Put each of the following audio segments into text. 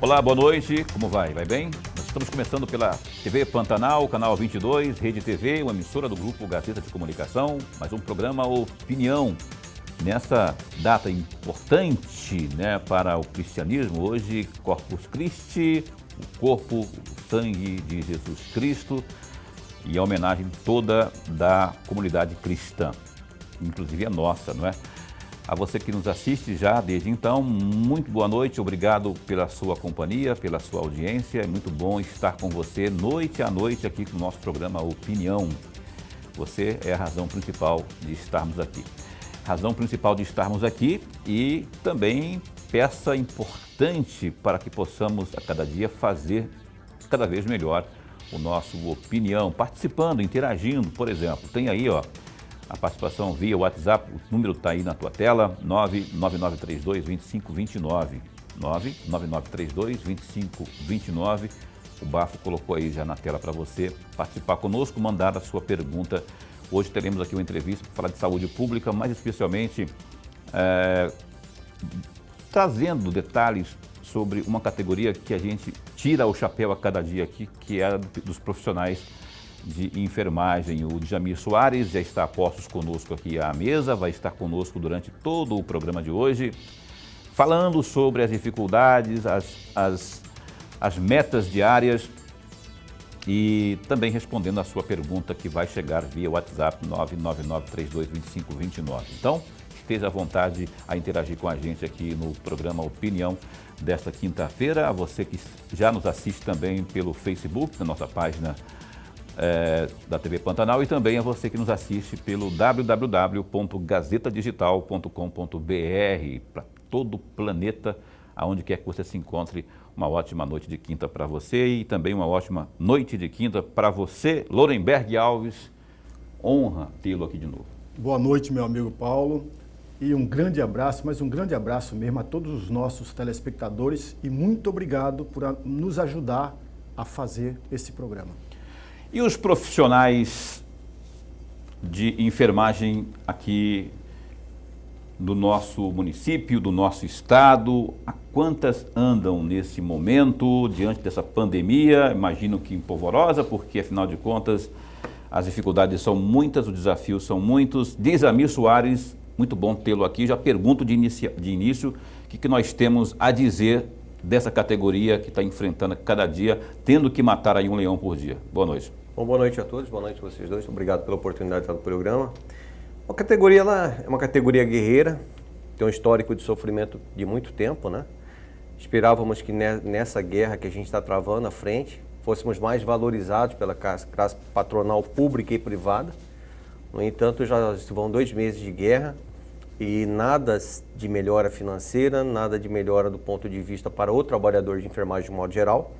Olá, boa noite, como vai? Vai bem? Nós estamos começando pela TV Pantanal, canal 22, Rede TV, uma emissora do Grupo Gazeta de Comunicação, mais um programa Opinião. Nessa data importante, para o cristianismo, hoje, Corpus Christi, o corpo, o sangue de Jesus Cristo, e a homenagem toda da comunidade cristã, inclusive a nossa, não é? A você que nos assiste já desde então, muito boa noite, obrigado pela sua companhia, pela sua audiência, é muito bom estar com você noite a noite aqui no nosso programa Opinião. Você é a razão principal de estarmos aqui. Razão principal de estarmos aqui e também peça importante para que possamos a cada dia fazer cada vez melhor o nosso Opinião, participando, interagindo, por exemplo, tem aí, a participação via WhatsApp, o número está aí na tua tela, 99932-2529, 99932-2529. O Bafo colocou aí já na tela para você participar conosco, mandar a sua pergunta. Hoje teremos aqui uma entrevista para falar de saúde pública, mais especialmente trazendo detalhes sobre uma categoria que a gente tira o chapéu a cada dia aqui, que é a dos profissionais de enfermagem. O Djamir Soares já está a postos conosco aqui à mesa, vai estar conosco durante todo o programa de hoje, falando sobre as dificuldades, as metas diárias e também respondendo a sua pergunta que vai chegar via WhatsApp 999322529. Então, esteja à vontade a interagir com a gente aqui no programa Opinião desta quinta-feira. A você que já nos assiste também pelo Facebook, na nossa página da TV Pantanal, e também a você que nos assiste pelo www.gazetadigital.com.br para todo o planeta, aonde quer que você se encontre. Uma ótima noite de quinta para você e também uma ótima noite de quinta para você, Lorenberg Alves. Honra tê-lo aqui de novo. Boa noite, meu amigo Paulo, e um grande abraço, mas um grande abraço mesmo a todos os nossos telespectadores e muito obrigado por nos ajudar a fazer esse programa. E os profissionais de enfermagem aqui do nosso município, do nosso estado, a quantas andam nesse momento, diante dessa pandemia? Imagino que em polvorosa, porque afinal de contas as dificuldades são muitas, os desafios são muitos. Djamir Soares, muito bom tê-lo aqui. Já pergunto de início o que nós temos a dizer dessa categoria que está enfrentando cada dia, tendo que matar aí um leão por dia. Boa noite. Bom, boa noite a todos, boa noite a vocês dois. Obrigado pela oportunidade de estar no programa. A categoria ela é uma categoria guerreira, tem um histórico de sofrimento de muito tempo, né? Esperávamos que nessa guerra que a gente está travando à frente, fôssemos mais valorizados pela classe patronal pública e privada. No entanto, já vão 2 meses de guerra e nada de melhora financeira, nada de melhora do ponto de vista para o trabalhador de enfermagem de modo geral,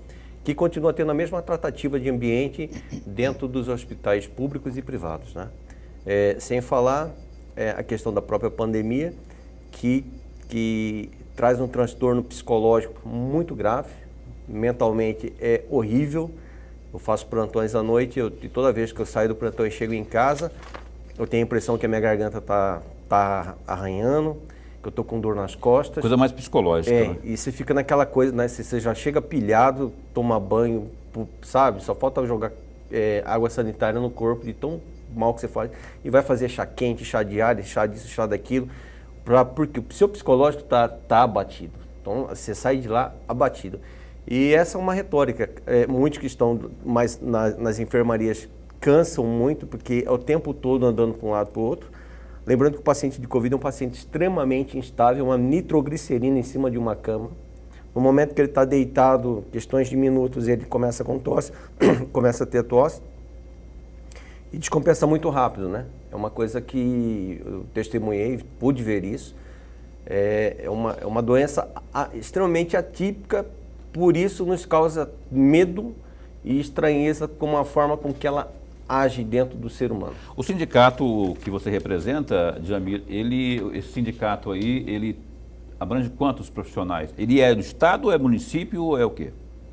que continua tendo a mesma tratativa de ambiente dentro dos hospitais públicos e privados, né? Sem falar a questão da própria pandemia, que traz um transtorno psicológico muito grave, mentalmente é horrível. Eu faço plantões à noite e toda vez que eu saio do plantão e chego em casa, eu tenho a impressão que a minha garganta tá arranhando, que eu tô com dor nas costas. Coisa mais psicológica, né? E você fica naquela coisa, né? Você já chega pilhado, toma banho, sabe? Só falta jogar água sanitária no corpo de tão mal que você faz. E vai fazer chá quente, chá diário, chá disso, chá daquilo, porque o seu psicológico tá abatido. Então você sai de lá abatido. E essa é uma retórica. Muitos que estão mais nas enfermarias cansam muito, porque é o tempo todo andando para um lado para o outro. Lembrando que o paciente de Covid é um paciente extremamente instável, uma nitroglicerina em cima de uma cama. No momento que ele está deitado, questões de minutos, ele começa com tosse, começa a ter tosse e descompensa muito rápido, né? É uma coisa que eu testemunhei, pude ver isso. É uma doença extremamente atípica, por isso nos causa medo e estranheza com a forma com que ela age dentro do ser humano. O sindicato que você representa, Djamir, esse sindicato aí, ele abrange quantos profissionais? Ele é do estado, é município ou é o quê?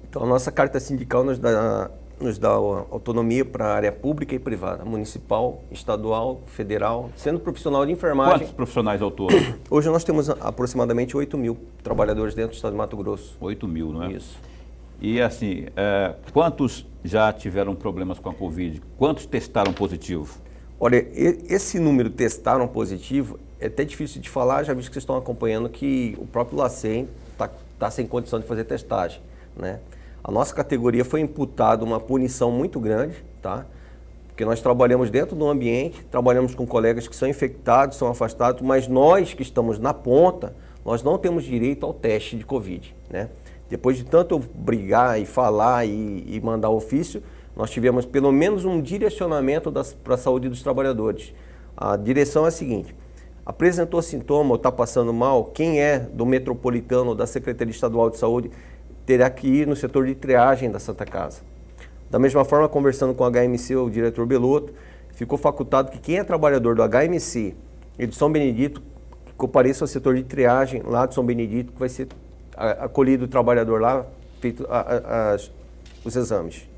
Então a nossa carta sindical nos dá nos dá autonomia para a área pública e privada, municipal, estadual, federal, sendo profissional de enfermagem. Quantos profissionais ao todo? Hoje nós temos aproximadamente 8.000 trabalhadores dentro do estado de Mato Grosso. 8.000, não é? Isso. E assim, quantos já tiveram problemas com a Covid? Quantos testaram positivo? Olha, esse número testaram positivo é até difícil de falar, já visto que vocês estão acompanhando que o próprio LACEN está sem condição de fazer testagem, né? A nossa categoria foi imputada uma punição muito grande, tá? Porque nós trabalhamos dentro do ambiente, trabalhamos com colegas que são infectados, são afastados, mas nós que estamos na ponta, nós não temos direito ao teste de Covid, né? Depois de tanto eu brigar e falar e mandar ofício, nós tivemos pelo menos um direcionamento para a saúde dos trabalhadores. A direção é a seguinte: apresentou sintoma ou está passando mal, quem é do metropolitano ou da Secretaria Estadual de Saúde terá que ir no setor de triagem da Santa Casa. Da mesma forma, conversando com o HMC, o diretor Belotto, ficou facultado que quem é trabalhador do HMC e de São Benedito, que compareça ao setor de triagem lá de São Benedito, que vai ser acolhido o trabalhador lá, feito os exames,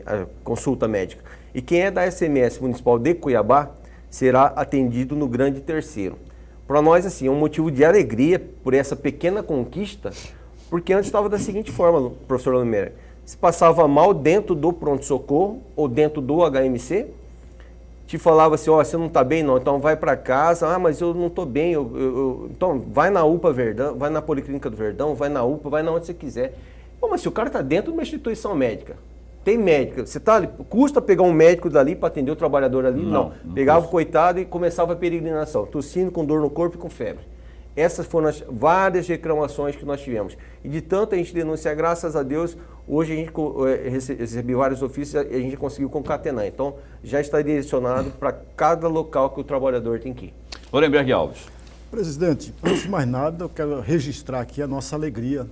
a consulta médica. E quem é da SMS Municipal de Cuiabá será atendido no Grande Terceiro. Para nós, assim, é um motivo de alegria por essa pequena conquista, porque antes estava da seguinte forma, professor Limeira: se passava mal dentro do pronto-socorro ou dentro do HMC, te falava assim, você não está bem não, então vai para casa, mas eu não estou bem, então vai na UPA Verdão, vai na Policlínica do Verdão, vai na UPA, vai na onde você quiser. Mas se o cara está dentro de uma instituição médica, tem médica, você tá ali, custa pegar um médico dali para atender o trabalhador ali? Não. Pegava o coitado e começava a peregrinação, tossindo, com dor no corpo e com febre. Essas foram as várias reclamações que nós tivemos. E de tanto a gente denunciar, graças a Deus, hoje a gente recebeu vários ofícios e a gente conseguiu concatenar. Então, já está direcionado para cada local que o trabalhador tem que ir. Lorenberg Alves. Presidente, antes de mais nada, eu quero registrar aqui a nossa alegria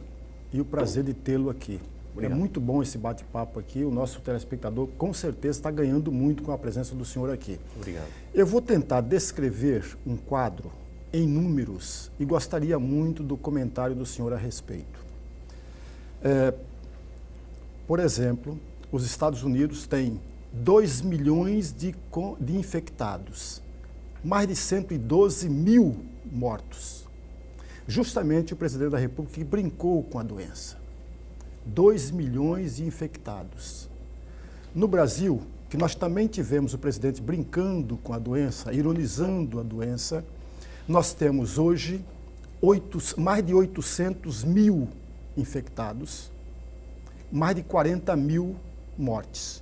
e o prazer de tê-lo aqui. Obrigado. É muito bom esse bate-papo aqui. O nosso telespectador, com certeza, está ganhando muito com a presença do senhor aqui. Obrigado. Eu vou tentar descrever um quadro em números e gostaria muito do comentário do senhor a respeito. Por exemplo, os Estados Unidos têm 2 milhões de infectados, mais de 112 mil mortos. Justamente o presidente da República que brincou com a doença. 2 milhões de infectados. No Brasil, que nós também tivemos o presidente brincando com a doença, ironizando a doença, nós temos hoje mais de 800 mil infectados, mais de 40 mil mortes.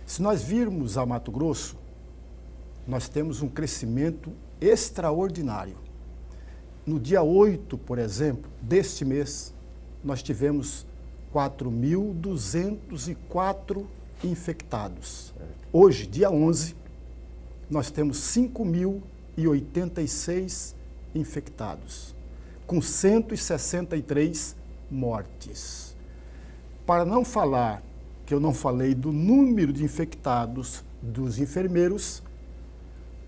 Se nós virmos a Mato Grosso, nós temos um crescimento extraordinário. No dia 8, por exemplo, deste mês, nós tivemos 4.204 infectados. Hoje, dia 11, nós temos 5.086 infectados, com 163 mortes. Para não falar que eu não falei do número de infectados dos enfermeiros,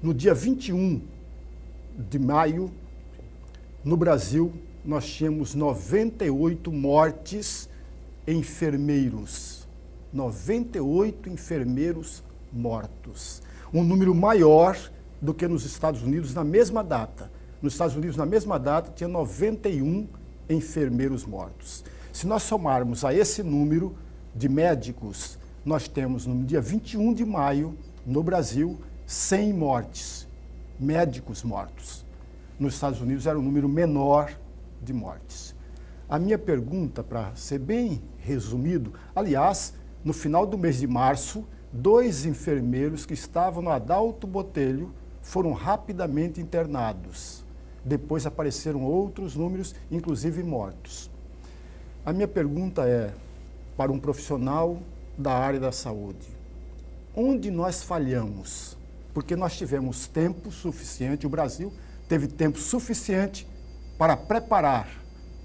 no dia 21 de maio, no Brasil, nós tínhamos 98 mortes enfermeiros. 98 enfermeiros mortos. Um número maior do que nos Estados Unidos na mesma data. Nos Estados Unidos, na mesma data, tinha 91 enfermeiros mortos. Se nós somarmos a esse número de médicos, nós temos no dia 21 de maio, no Brasil, 100 mortes, médicos mortos. Nos Estados Unidos era um número menor de mortes. A minha pergunta, para ser bem resumido, aliás, no final do mês de março, 2 enfermeiros que estavam no Adalto Botelho foram rapidamente internados. Depois apareceram outros números, inclusive mortos. A minha pergunta é, para um profissional da área da saúde, onde nós falhamos? Porque nós tivemos tempo suficiente, o Brasil teve tempo suficiente para preparar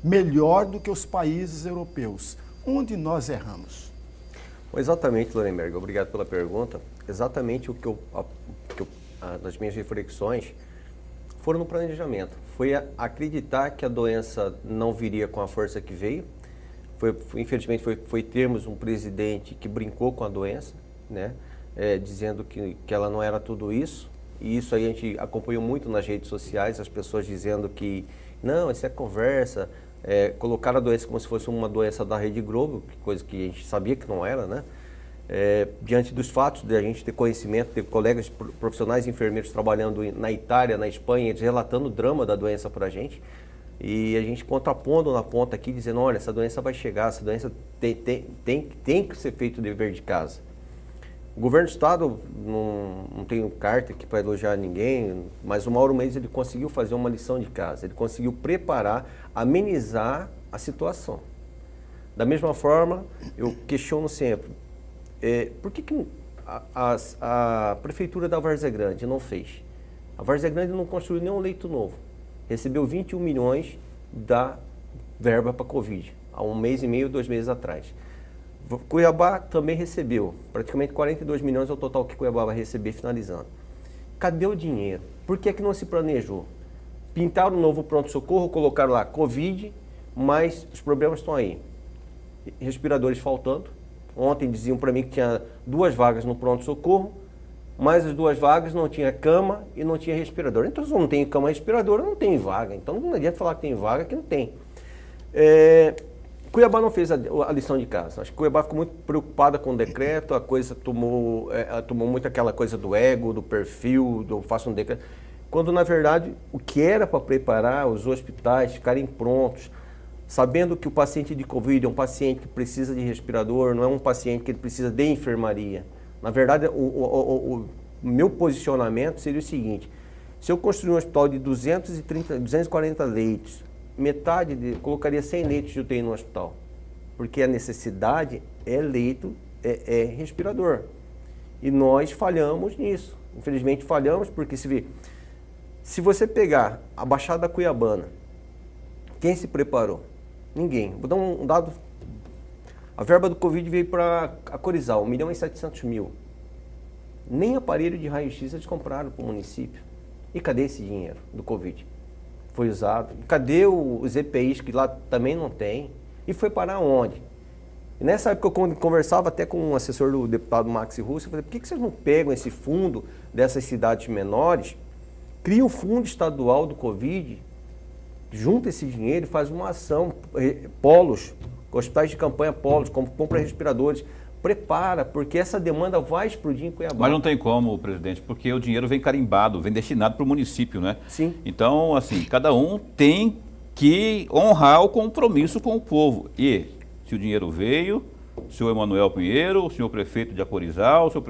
melhor do que os países europeus. Onde nós erramos? Exatamente, Lorenberg, obrigado pela pergunta. Exatamente o que nas minhas reflexões foram no planejamento. Foi acreditar que a doença não viria com a força que veio, infelizmente foi termos um presidente que brincou com a doença, né? Dizendo que ela não era tudo isso. E isso aí a gente acompanhou muito nas redes sociais, as pessoas dizendo que não, isso é conversa, colocar a doença como se fosse uma doença da Rede Globo, coisa que a gente sabia que não era, né? Diante dos fatos de a gente ter conhecimento, ter colegas profissionais enfermeiros trabalhando na Itália, na Espanha, eles relatando o drama da doença para a gente, e a gente contrapondo na ponta aqui, dizendo, olha, essa doença vai chegar, essa doença tem que ser feito o dever de casa. O governo do estado, não tenho carta aqui para elogiar ninguém, mas o Mauro Mendes ele conseguiu fazer uma lição de casa, ele conseguiu preparar, amenizar a situação. Da mesma forma, eu questiono sempre, por que a prefeitura da Várzea Grande não fez? A Várzea Grande não construiu nenhum leito novo, recebeu 21 milhões da verba para Covid, há 1 mês e meio, 2 meses atrás. Cuiabá também recebeu, praticamente 42 milhões é o total que Cuiabá vai receber finalizando. Cadê o dinheiro? Por que não se planejou? Pintaram um novo pronto-socorro, colocaram lá Covid, mas os problemas estão aí. Respiradores faltando. Ontem diziam para mim que tinha 2 vagas no pronto-socorro, mas as 2 vagas não tinha cama e não tinha respirador. Então, se não tem cama e respirador, não tem vaga. Então, não adianta falar que tem vaga, que não tem. Cuiabá não fez a lição de casa. Acho que Cuiabá ficou muito preocupada com o decreto, a coisa tomou muito aquela coisa do ego, do perfil, do faço um decreto. Quando, na verdade, o que era para preparar os hospitais ficarem prontos, sabendo que o paciente de Covid é um paciente que precisa de respirador, não é um paciente que ele precisa de enfermaria. Na verdade, o meu posicionamento seria o seguinte, se eu construir um hospital de 240 leitos, colocaria 100 leitos de UTI no hospital, porque a necessidade é leito, é respirador. E nós falhamos nisso. Infelizmente falhamos porque se você pegar a Baixada Cuiabana, quem se preparou? Ninguém. Vou dar um dado. A verba do Covid veio para a Corizal, 1.700.000. Nem aparelho de raio-x eles compraram para o município. E cadê esse dinheiro do Covid? Foi usado. Cadê os EPIs que lá também não tem? E foi parar onde? E nessa época eu conversava até com um assessor do deputado Maxi Russo, eu falei, por que vocês não pegam esse fundo dessas cidades menores, cria um fundo estadual do Covid, junta esse dinheiro e faz uma ação, polos, hospitais de campanha polos, compra respiradores, prepara, porque essa demanda vai explodir em Cuiabá. Mas não tem como, presidente, porque o dinheiro vem carimbado, vem destinado para o município, né? Sim. Então, assim, cada um tem que honrar o compromisso com o povo. E, se o dinheiro veio, o senhor Emanuel Pinheiro, o senhor prefeito de Acorizal, o senhor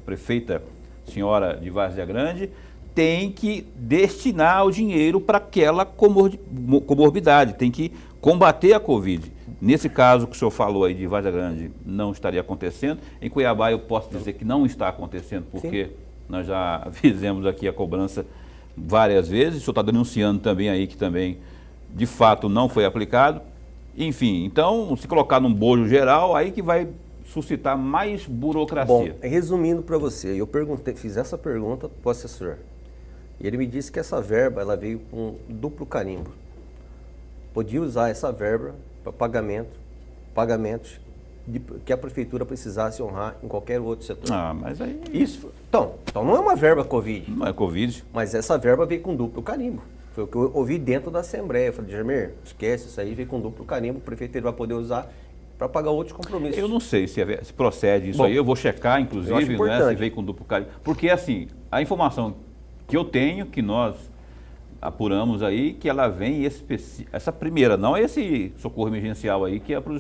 prefeita senhora de Várzea Grande, tem que destinar o dinheiro para aquela comorbidade, tem que combater a Covid. Nesse caso que o senhor falou aí de Várzea Grande, não estaria acontecendo. Em Cuiabá eu posso dizer que não está acontecendo, porque nós já fizemos aqui a cobrança várias vezes. O senhor está denunciando também aí que também, de fato, não foi aplicado. Enfim, então, se colocar num bojo geral, aí que vai suscitar mais burocracia. Bom, resumindo para você, eu fiz essa pergunta para o assessor. E ele me disse que essa verba ela veio com duplo carimbo. Podia usar essa verba para pagamentos que a prefeitura precisasse honrar em qualquer outro setor. Ah, mas aí... Então não é uma verba Covid. Não é Covid. Mas essa verba veio com duplo carimbo. Foi o que eu ouvi dentro da Assembleia. Eu falei, Jamir, esquece isso aí, veio com duplo carimbo, o prefeito vai poder usar para pagar outros compromissos. Eu não sei se procede isso. Bom, aí, eu vou checar, inclusive, né, se veio com duplo carimbo. Porque, assim, a informação que eu tenho, que nós apuramos aí, que ela vem essa primeira, não esse socorro emergencial aí, que é para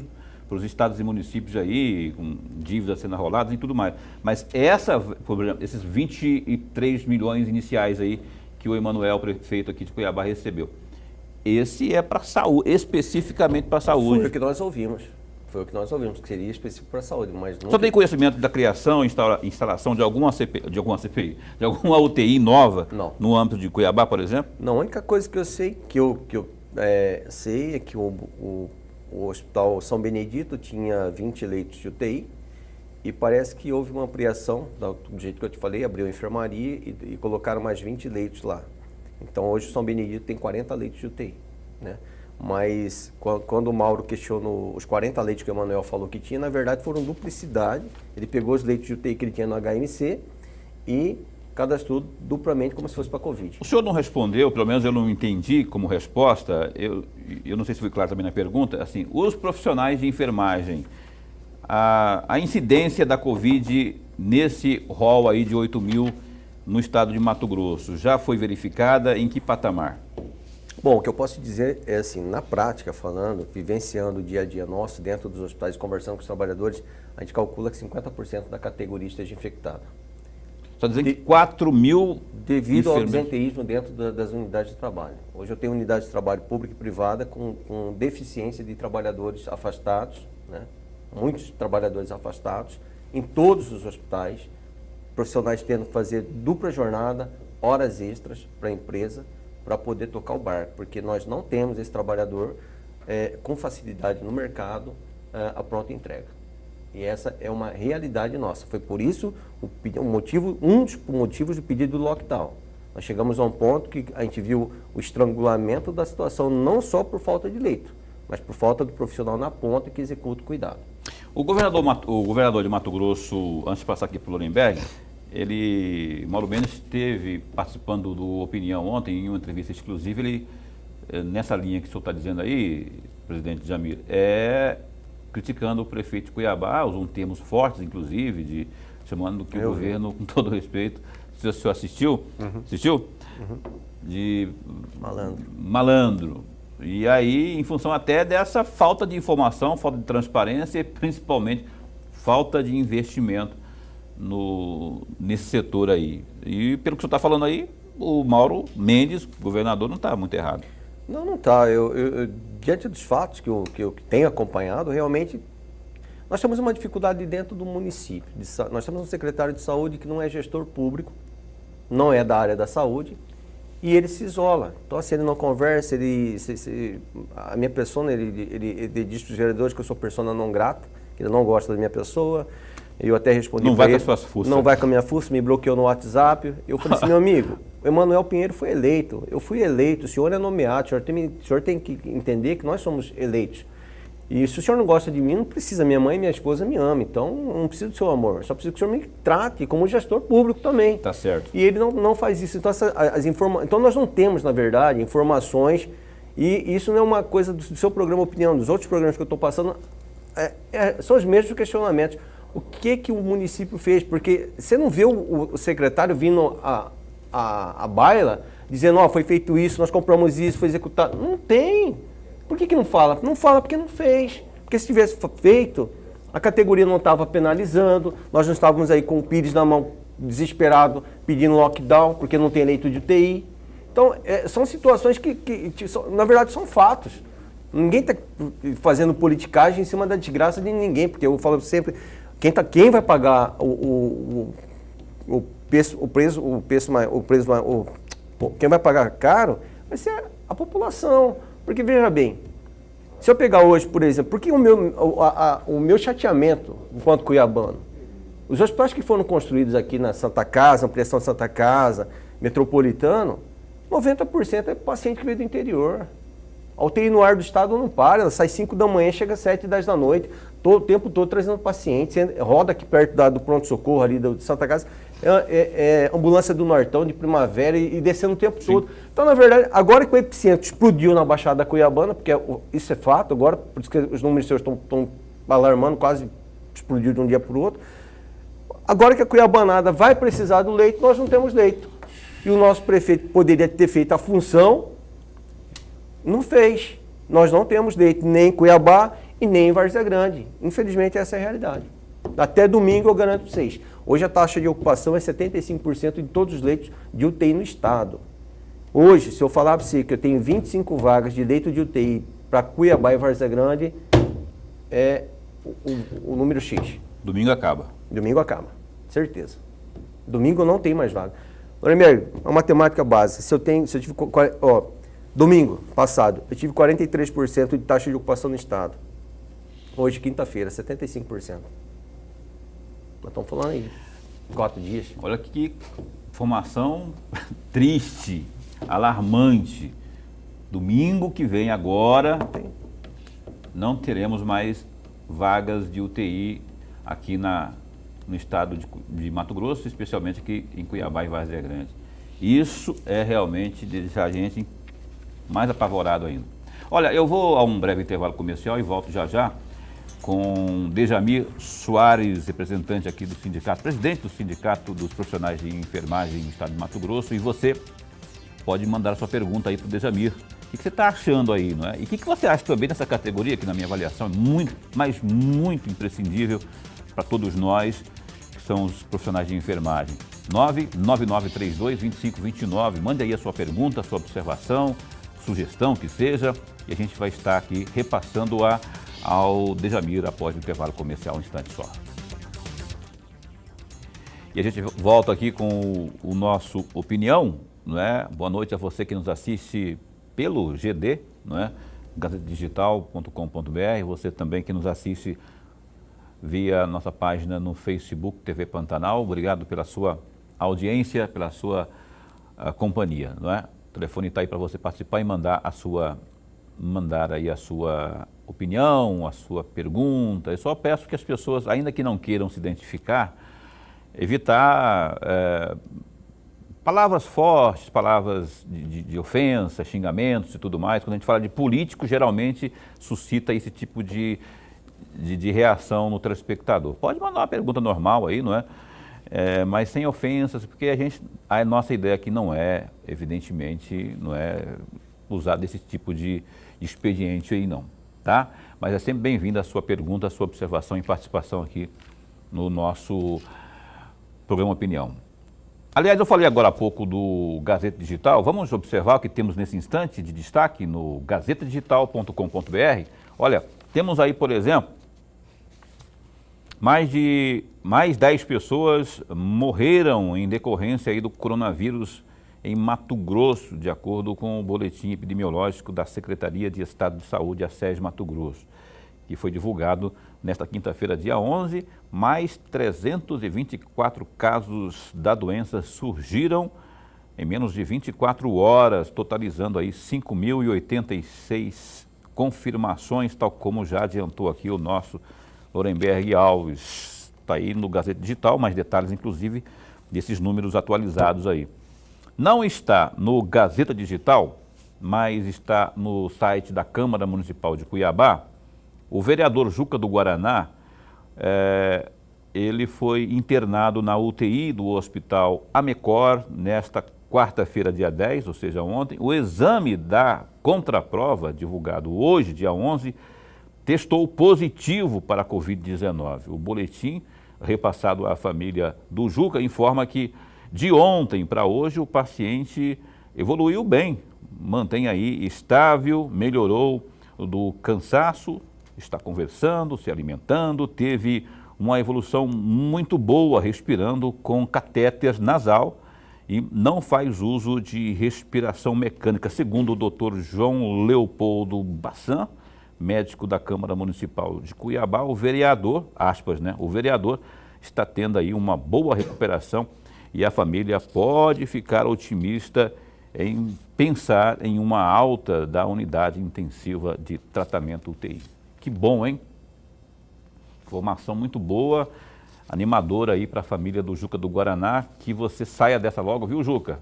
os estados e municípios aí, com dívidas sendo arroladas e tudo mais. Mas esses 23 milhões iniciais aí que o Emanuel, prefeito aqui de Cuiabá, recebeu. Esse é para saúde, especificamente para a saúde. Foi o que nós ouvimos. Que seria específico para a saúde, mas não. Só tem conhecimento da criação e instalação de alguma UTI nova no âmbito de Cuiabá, por exemplo? Não, a única coisa que eu sei, sei é que o Hospital São Benedito tinha 20 leitos de UTI e parece que houve uma ampliação, do jeito que eu te falei, abriu a enfermaria e colocaram mais 20 leitos lá. Então hoje o São Benedito tem 40 leitos de UTI, né? Mas quando o Mauro questionou os 40 leitos que o Emanuel falou que tinha, na verdade foram duplicidade. Ele pegou os leitos de UTI que ele tinha no HMC e cadastrou duplamente como se fosse para Covid. O senhor não respondeu, pelo menos eu não entendi como resposta, eu não sei se fui claro também na pergunta, assim, os profissionais de enfermagem, a incidência da Covid nesse rol aí de 8 mil no estado de Mato Grosso, já foi verificada em que patamar? Bom, o que eu posso dizer é assim, na prática falando, vivenciando o dia a dia nosso dentro dos hospitais, conversando com os trabalhadores, a gente calcula que 50% da categoria esteja infectada. Só dizendo que 4 mil devido ao absenteísmo dentro das unidades de trabalho. Hoje eu tenho unidade de trabalho pública e privada com deficiência de trabalhadores afastados, né? Muitos trabalhadores afastados, em todos os hospitais, profissionais tendo que fazer dupla jornada, horas extras para a empresa, para poder tocar o barco, porque nós não temos esse trabalhador com facilidade no mercado a pronta entrega. E essa é uma realidade nossa. Foi por isso um dos motivos do pedido do lockdown. Nós chegamos a um ponto que a gente viu o estrangulamento da situação, não só por falta de leito, mas por falta do profissional na ponta que executa o cuidado. O governador de Mato Grosso, antes de passar aqui para o Lorenberg, Mauro Mendes esteve participando do Opinião ontem, em uma entrevista exclusiva, ele, nessa linha que o senhor está dizendo aí, presidente Jamir, criticando o prefeito de Cuiabá, usou termos fortes, inclusive, chamando que o governo, com todo respeito, se o senhor assistiu? Assistiu? De malandro. E aí, em função até dessa falta de informação, falta de transparência e principalmente falta de investimento nesse setor aí. E pelo que o senhor está falando aí, o Mauro Mendes, governador, não está muito errado. Não está. Diante dos fatos que eu tenho acompanhado, realmente, nós temos uma dificuldade dentro do município. Nós temos um secretário de saúde que não é gestor público, não é da área da saúde, e ele se isola. Então, assim, ele não conversa, a minha persona, ele diz para os vereadores que eu sou persona não grata, que ele não gosta da minha pessoa. Eu até respondi não vai com as suas fuças. Não vai com a minha fuça, me bloqueou no WhatsApp. Eu falei assim, meu amigo, o Emanuel Pinheiro foi eleito, eu fui eleito, o senhor é nomeado, o senhor tem que entender que nós somos eleitos. E se o senhor não gosta de mim, não precisa, minha mãe e minha esposa me amam, então não preciso do seu amor, só preciso que o senhor me trate como gestor público também. Tá certo. E ele não faz isso, então, então nós não temos, na verdade, informações, e isso não é uma coisa do seu programa Opinião, dos outros programas que eu estou passando, são os mesmos questionamentos. O que o município fez? Porque você não vê o secretário vindo à baila dizendo, foi feito isso, nós compramos isso, foi executado. Não tem. Por que não fala? Não fala porque não fez. Porque se tivesse feito, a categoria não estava penalizando, nós não estávamos aí com o Pires na mão, desesperado, pedindo lockdown, porque não tem leito de UTI. Então, são situações que na verdade, são fatos. Ninguém está fazendo politicagem em cima da desgraça de ninguém, porque eu falo sempre... Quem vai pagar quem vai pagar caro vai ser a população. Porque veja bem, se eu pegar hoje, por exemplo, porque o meu chateamento enquanto cuiabano, os hospitais que foram construídos aqui na Santa Casa, ampliação de Santa Casa, Metropolitano, 90% é paciente que veio do interior. A UTI no ar do estado não para, ela sai 5 da manhã, chega às 7, 10 da noite, o tempo todo trazendo pacientes, roda aqui perto do pronto-socorro ali de Santa Casa, ambulância do Nortão, de Primavera e descendo o tempo todo. Então, na verdade, agora que o epicentro explodiu na Baixada Cuiabana, porque isso é fato, agora, por isso que os números seus estão alarmando, quase explodiu de um dia para o outro, agora que a Cuiabanada vai precisar do leito, nós não temos leito. E o nosso prefeito poderia ter feito a função, não fez. Nós não temos leito nem em Cuiabá e nem em Várzea Grande. Infelizmente, essa é a realidade. Até domingo eu garanto para vocês. Hoje a taxa de ocupação é 75% de todos os leitos de UTI no estado. Hoje, se eu falar para você que eu tenho 25 vagas de leito de UTI para Cuiabá e Várzea Grande, é o número X. Domingo acaba. Domingo acaba, certeza. Domingo eu não tenho mais vaga. Lorenberg, uma matemática básica. Se eu tive... Domingo passado, eu tive 43% de taxa de ocupação no estado. Hoje, quinta-feira, 75%. Nós estamos falando aí, 4 dias. Olha que informação triste, alarmante. Domingo que vem agora, não teremos mais vagas de UTI aqui no estado de Mato Grosso, especialmente aqui em Cuiabá e Várzea Grande. Isso é realmente deixar a gente mais apavorado ainda. Olha, eu vou a um breve intervalo comercial e volto já já com Dejamir Soares, representante aqui do sindicato, presidente do Sindicato dos Profissionais de Enfermagem do estado de Mato Grosso, e você pode mandar a sua pergunta aí para o Dejamir. O que você está achando aí, não é? E o que você acha também dessa categoria, que na minha avaliação é muito, mas muito imprescindível para todos nós, que são os profissionais de enfermagem. 99932-2529, mande aí a sua pergunta, a sua observação, sugestão que seja, e a gente vai estar aqui repassando-a ao Dejamir após o intervalo comercial, um instante só. E a gente volta aqui com o nosso Opinião, não é? Boa noite a você que nos assiste pelo GD, não é? gazetadigital.com.br, você também que nos assiste via nossa página no Facebook TV Pantanal. Obrigado pela sua audiência, pela sua companhia, não é? O telefone está aí para você participar e mandar aí a sua opinião, a sua pergunta. Eu só peço que as pessoas, ainda que não queiram se identificar, evitar palavras fortes, palavras de ofensa, xingamentos e tudo mais. Quando a gente fala de político, geralmente suscita esse tipo de reação no telespectador. Pode mandar uma pergunta normal aí, não é? Mas sem ofensas, porque a nossa ideia aqui não é, evidentemente, não é usar desse tipo de expediente aí não, tá? Mas é sempre bem-vinda a sua pergunta, a sua observação e participação aqui no nosso programa Opinião. Aliás, eu falei agora há pouco do Gazeta Digital. Vamos observar o que temos nesse instante de destaque no gazetadigital.com.br. Olha, temos aí, por exemplo, mais 10 pessoas morreram em decorrência aí do coronavírus em Mato Grosso, de acordo com o boletim epidemiológico da Secretaria de Estado de Saúde, a SES Mato Grosso, que foi divulgado nesta quinta-feira, dia 11, mais 324 casos da doença surgiram em menos de 24 horas, totalizando aí 5.086 confirmações, tal como já adiantou aqui o nosso Lorenberg Alves. Está aí no Gazeta Digital, mais detalhes, inclusive, desses números atualizados aí. Não está no Gazeta Digital, mas está no site da Câmara Municipal de Cuiabá. O vereador Juca do Guaraná, ele foi internado na UTI do Hospital Amecor nesta quarta-feira, dia 10, ou seja, ontem. O exame da contraprova, divulgado hoje, dia 11, testou positivo para a Covid-19. O boletim repassado à família do Juca informa que de ontem para hoje o paciente evoluiu bem, mantém aí estável, melhorou do cansaço, está conversando, se alimentando, teve uma evolução muito boa, respirando com catéter nasal e não faz uso de respiração mecânica, segundo o Dr. João Leopoldo Bassan, médico da Câmara Municipal de Cuiabá. O vereador, aspas, né? O vereador está tendo aí uma boa recuperação e a família pode ficar otimista em pensar em uma alta da unidade intensiva de tratamento UTI. Que bom, hein? Informação muito boa, animadora aí para a família do Juca do Guaraná, que você saia dessa logo, viu, Juca?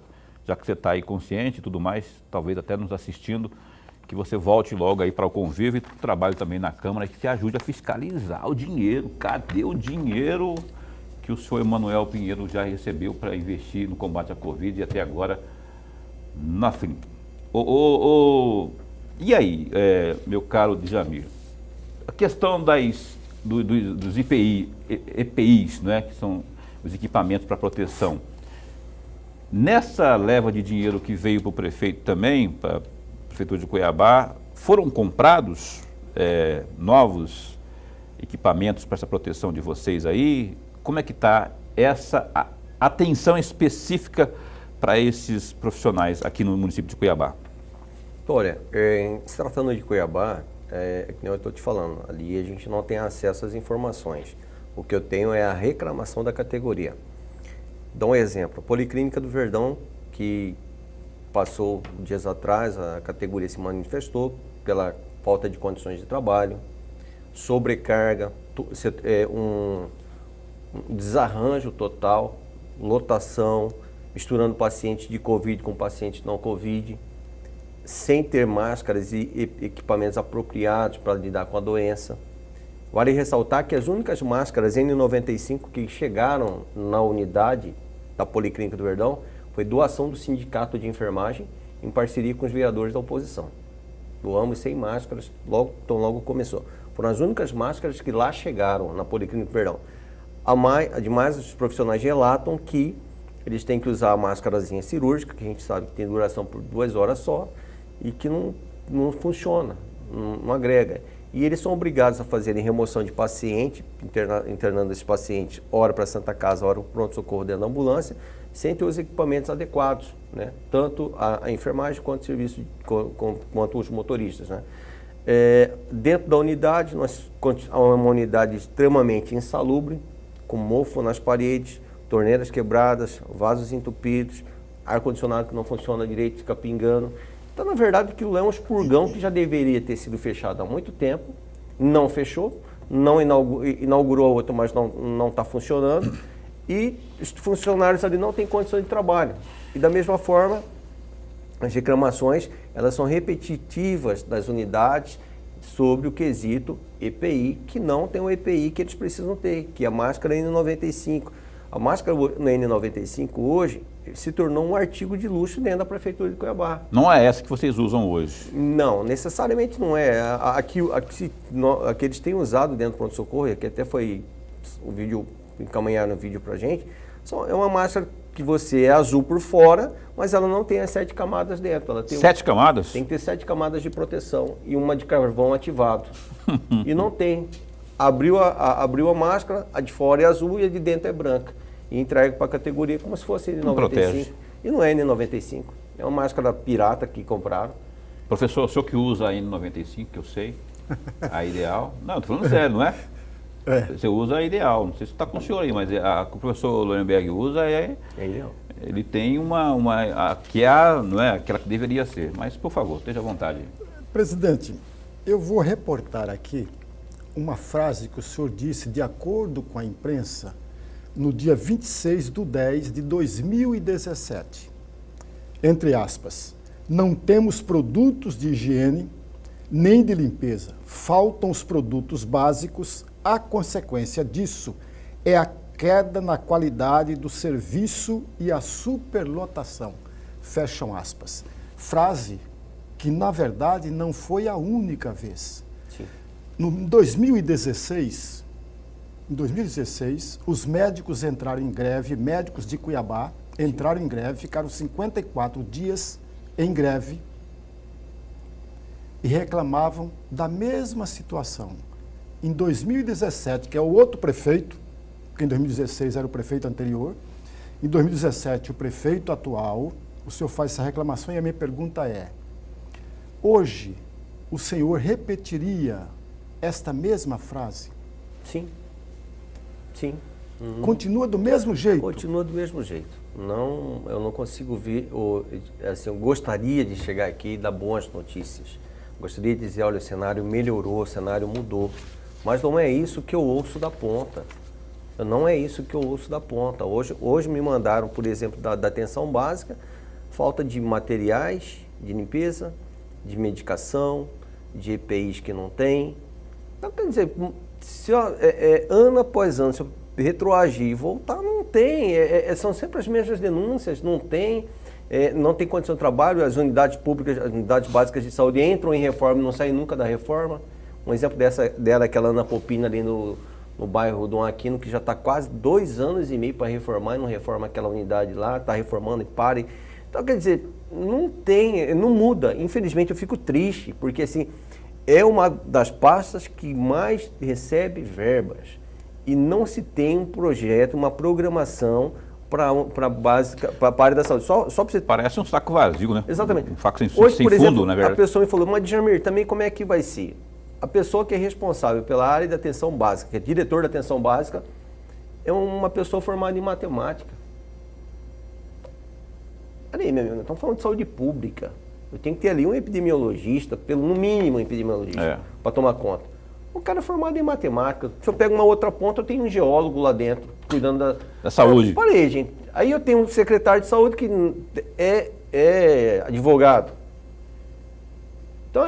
Já que você está aí consciente e tudo mais, talvez até nos assistindo, que você volte logo aí para o convívio e trabalhe também na Câmara, que te ajude a fiscalizar o dinheiro. Cadê o dinheiro que o senhor Emanuel Pinheiro já recebeu para investir no combate à Covid e até agora, nothing. E aí, meu caro Djamir, a questão dos EPIs, né, que são os equipamentos para proteção, nessa leva de dinheiro que veio para o prefeito também, para a Prefeitura de Cuiabá, foram comprados novos equipamentos para essa proteção de vocês aí? Como é que está essa atenção específica para esses profissionais aqui no município de Cuiabá? Olha, se tratando de Cuiabá, como eu estou te falando, ali a gente não tem acesso às informações. O que eu tenho é a reclamação da categoria. Dou um exemplo, a Policlínica do Verdão, que passou dias atrás, a categoria se manifestou pela falta de condições de trabalho, sobrecarga, um desarranjo total, lotação, misturando pacientes de Covid com pacientes não Covid, sem ter máscaras e equipamentos apropriados para lidar com a doença. Vale ressaltar que as únicas máscaras N95 que chegaram na unidade da Policlínica do Verdão foi doação do Sindicato de Enfermagem em parceria com os vereadores da oposição. Doamos 100 máscaras, logo começou. Foram as únicas máscaras que lá chegaram na Policlínica do Verdão. Ademais, os profissionais relatam que eles têm que usar a máscarazinha cirúrgica, que a gente sabe que tem duração por 2 horas só, e que não funciona, não agrega. E eles são obrigados a fazerem remoção de paciente, internando esse paciente, ora para a Santa Casa, ora para o pronto-socorro dentro da ambulância, sem ter os equipamentos adequados, né? Tanto a enfermagem quanto o serviço, quanto os motoristas, né? Dentro da unidade, há uma unidade extremamente insalubre, com mofo nas paredes, torneiras quebradas, vasos entupidos, ar-condicionado que não funciona direito, fica pingando. Então, na verdade, aquilo é um expurgão que já deveria ter sido fechado há muito tempo, não fechou, não inaugurou outro, mas não está funcionando, e os funcionários ali não têm condições de trabalho. E da mesma forma, as reclamações, elas são repetitivas das unidades sobre o quesito EPI, que não tem o EPI que eles precisam ter, que é a máscara N95. A máscara N95 hoje se tornou um artigo de luxo dentro da Prefeitura de Cuiabá. Não é essa que vocês usam hoje? Não, necessariamente não é. Aqui eles têm usado dentro do pronto-socorro, que até foi o vídeo, encaminharam o vídeo pra gente, é uma máscara que você é azul por fora, mas ela não tem as 7 camadas dentro. Ela tem 7 camadas? Tem que ter 7 camadas de proteção e uma de carvão ativado. E não tem. Abriu a máscara, a de fora é azul e a de dentro é branca. E entrega para a categoria como se fosse N95. Protege. E não é N95. É uma máscara pirata que compraram. Professor, o senhor que usa a N95, que eu sei, a ideal. Não, estou falando sério, não é? Você usa a ideal. Não sei se está com o senhor aí, mas a que o professor Lorenberg usa é ideal. Ele tem não é aquela que deveria ser. Mas, por favor, esteja à vontade. Presidente, eu vou reportar aqui uma frase que o senhor disse de acordo com a imprensa no dia 26/10/2017. Entre aspas, não temos produtos de higiene nem de limpeza. Faltam os produtos básicos. A consequência disso é a queda na qualidade do serviço e a superlotação. Fecham aspas. Frase que, na verdade, não foi a única vez. Sim. Em 2016, os médicos entraram em greve, médicos de Cuiabá entraram em greve, ficaram 54 dias em greve e reclamavam da mesma situação. Em 2017, que é o outro prefeito, porque em 2016 era o prefeito anterior, em 2017 o prefeito atual, o senhor faz essa reclamação e a minha pergunta é, hoje o senhor repetiria esta mesma frase? Sim. Sim. Continua do mesmo jeito? Continua do mesmo jeito. Não, eu não consigo ver, assim, eu gostaria de chegar aqui e dar boas notícias. Gostaria de dizer, olha, o cenário melhorou, o cenário mudou. Mas não é isso que eu ouço da ponta. Não é isso que eu ouço da ponta. Hoje me mandaram, por exemplo, da atenção básica, falta de materiais de limpeza, de medicação, de EPIs que não tem. Então, quer dizer, ano após ano, se eu retroagir e voltar, não tem. São sempre as mesmas denúncias, não tem condição de trabalho, as unidades públicas, as unidades básicas de saúde entram em reforma e não saem nunca da reforma. Um exemplo dela é aquela Ana Popina ali no bairro Dom Aquino, que já está quase 2 anos e meio para reformar e não reforma aquela unidade lá, está reformando e para. Então, quer dizer, não muda. Infelizmente, eu fico triste, porque assim, é uma das pastas que mais recebe verbas e não se tem um projeto, uma programação para a área da saúde. Só para você... Parece um saco vazio, né? Exatamente. Um saco sem Hoje, por fundo, exemplo, na verdade. a pessoa me falou, mas Djamir, também como é que vai ser? A pessoa que é responsável pela área da atenção básica, que é diretor da atenção básica, é uma pessoa formada em matemática. Peraí, meu amigo, nós estamos falando de saúde pública. Eu tenho que ter ali um epidemiologista, no mínimo um epidemiologista, para tomar conta. O cara é formado em matemática. Se eu pego uma outra ponta, eu tenho um geólogo lá dentro, cuidando da saúde. Parei, gente. Aí eu tenho um secretário de saúde que é advogado. Então,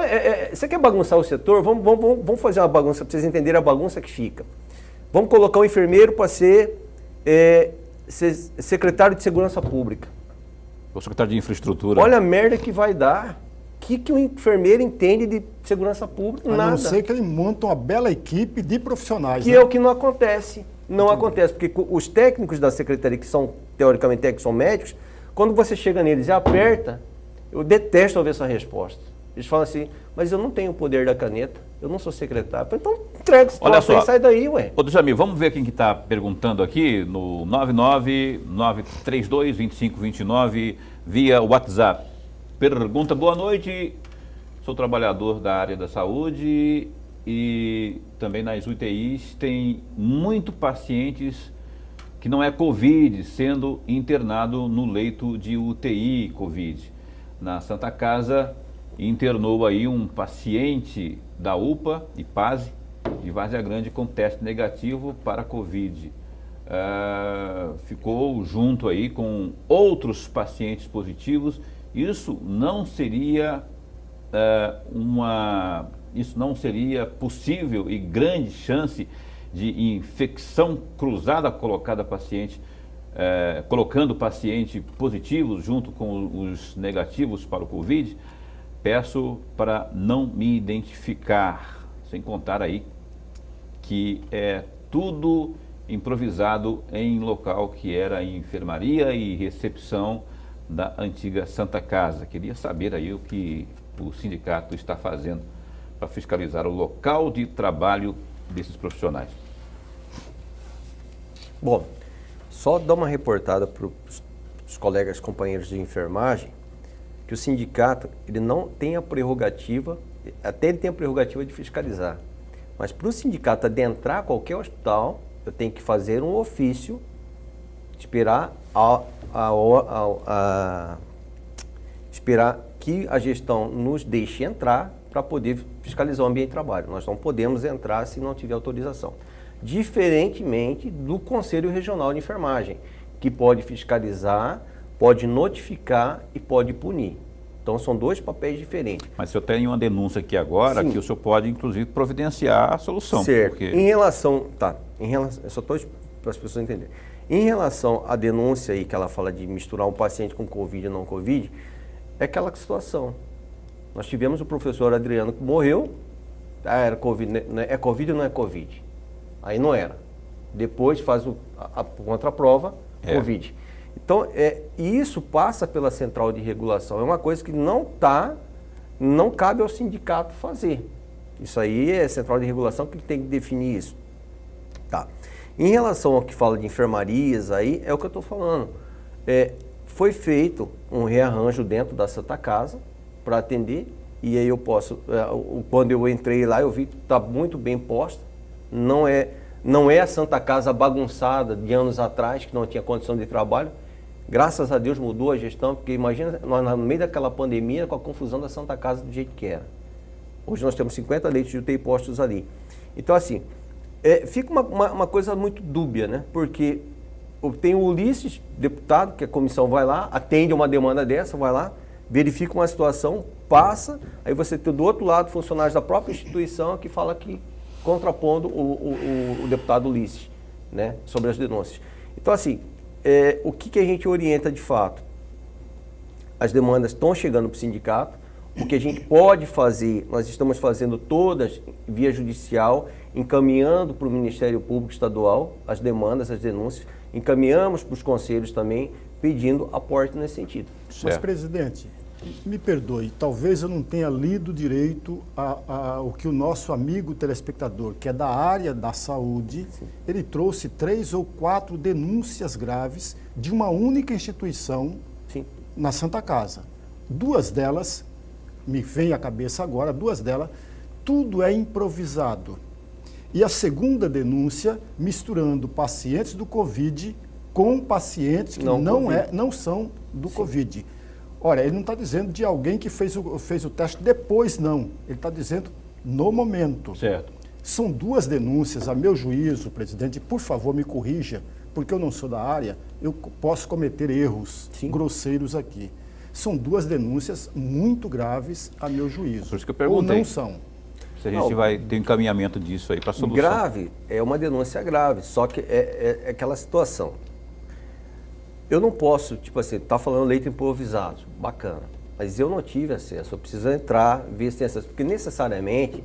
você quer bagunçar o setor? Vamos fazer uma bagunça, para vocês entenderem a bagunça que fica. Vamos colocar um enfermeiro para ser secretário de segurança pública. O secretário de infraestrutura. Olha a merda que vai dar. O que o enfermeiro entende de segurança pública? Nada. A não ser que ele monta uma bela equipe de profissionais. Que né? é o que não acontece. Não acontece, porque os técnicos da secretaria, que são, teoricamente, técnicos, são médicos, quando você chega neles e aperta, eu detesto ouvir essa resposta. Eles falam assim, mas eu não tenho o poder da caneta, eu não sou secretário. Então, entrega esse troço aí e sai daí, ué. Ô, Djamil, vamos ver quem que está perguntando aqui no 999322529 via WhatsApp. Pergunta, boa noite, sou trabalhador da área da saúde e também nas UTIs tem muito pacientes que não é Covid, sendo internado no leito de UTI Covid. Na Santa Casa, internou aí um paciente da UPA e PASE de Várzea Grande com teste negativo para Covid. Ficou junto aí com outros pacientes positivos. Isso não seria possível e grande chance de infecção cruzada colocando paciente positivos junto com os negativos para o Covid. Peço para não me identificar, sem contar aí que é tudo improvisado em local que era a enfermaria e recepção da antiga Santa Casa. Queria saber aí o que o sindicato está fazendo para fiscalizar o local de trabalho desses profissionais. Bom, só dar uma reportada para os colegas, companheiros de enfermagem, que o sindicato ele não tem a prerrogativa, até ele tem a prerrogativa de fiscalizar, mas para o sindicato adentrar qualquer hospital, eu tenho que fazer um ofício, esperar esperar que a gestão nos deixe entrar para poder fiscalizar o ambiente de trabalho. Nós não podemos entrar se não tiver autorização. Diferentemente do Conselho Regional de Enfermagem, que pode fiscalizar, pode notificar e pode punir. Então são dois papéis diferentes. Mas se eu tenho uma denúncia aqui agora, que o senhor pode inclusive providenciar a solução. Certo. Porque... Em relação, eu só estou para as pessoas entenderem. Em relação à denúncia aí que ela fala de misturar um paciente com Covid e não Covid, é aquela situação. Nós tivemos o professor Adriano que morreu, era Covid, é Covid ou não é Covid? Aí não era. Depois faz a contraprova, Covid. Então, isso passa pela central de regulação. É uma coisa que não cabe ao sindicato fazer. Isso aí é a central de regulação que tem que definir isso. Tá. Em relação ao que fala de enfermarias, aí é o que eu estou falando. Foi feito um rearranjo dentro da Santa Casa para atender, e aí eu posso, quando eu entrei lá, eu vi que está muito bem posta. Não é a Santa Casa bagunçada de anos atrás, que não tinha condição de trabalho. Graças a Deus mudou a gestão, porque imagina, nós no meio daquela pandemia, com a confusão da Santa Casa do jeito que era. Hoje nós temos 50 leitos de UTI postos ali. Então, assim, fica uma coisa muito dúbia, né? Porque tem o Ulisses, deputado, que a comissão vai lá, atende uma demanda dessa, vai lá, verifica uma situação, passa, aí você tem do outro lado funcionários da própria instituição que fala que contrapondo o deputado Ulisses, né, sobre as denúncias. Então, assim, o que a gente orienta de fato? As demandas estão chegando para o sindicato, o que a gente pode fazer, nós estamos fazendo todas via judicial, encaminhando para o Ministério Público Estadual as demandas, as denúncias, encaminhamos para os conselhos também, pedindo aporte nesse sentido. Mas, presidente, me perdoe, talvez eu não tenha lido direito o que o nosso amigo telespectador, que é da área da saúde, sim, ele trouxe 3 ou 4 denúncias graves de uma única instituição, sim, na Santa Casa. 2 delas, me vem à cabeça agora, 2 delas, tudo é improvisado. E a segunda denúncia, misturando pacientes do Covid com pacientes que não são do Covid. Ora, ele não está dizendo de alguém que fez o teste depois, não. Ele está dizendo no momento. Certo. São duas denúncias, a meu juízo, presidente, por favor me corrija, porque eu não sou da área, eu posso cometer erros grosseiros aqui. São duas denúncias muito graves a meu juízo. Por isso que eu perguntei. Ou não são. Se a gente vai ter um encaminhamento disso aí para a solução. Grave é uma denúncia grave, só que é aquela situação. Eu não posso, tipo assim, tá falando leito improvisado, bacana, mas eu não tive acesso, eu preciso entrar, ver se tem acesso, porque necessariamente,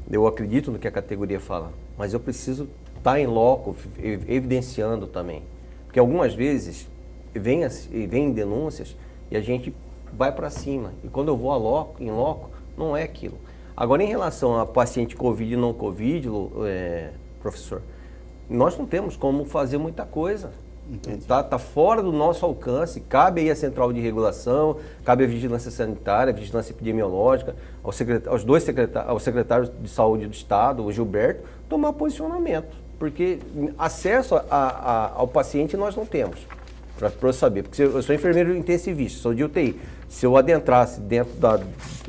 eu acredito no que a categoria fala, mas eu preciso estar em loco, evidenciando também, porque algumas vezes vem denúncias e a gente vai para cima, e quando eu vou em loco, não é aquilo. Agora, em relação a paciente Covid e não Covid, professor, nós não temos como fazer muita coisa. Está fora do nosso alcance, cabe aí a central de regulação, cabe a vigilância sanitária, a vigilância epidemiológica, ao secretário de saúde do estado, o Gilberto, tomar posicionamento, porque acesso ao paciente nós não temos, para eu saber, porque eu sou enfermeiro intensivista, sou de UTI, se eu adentrasse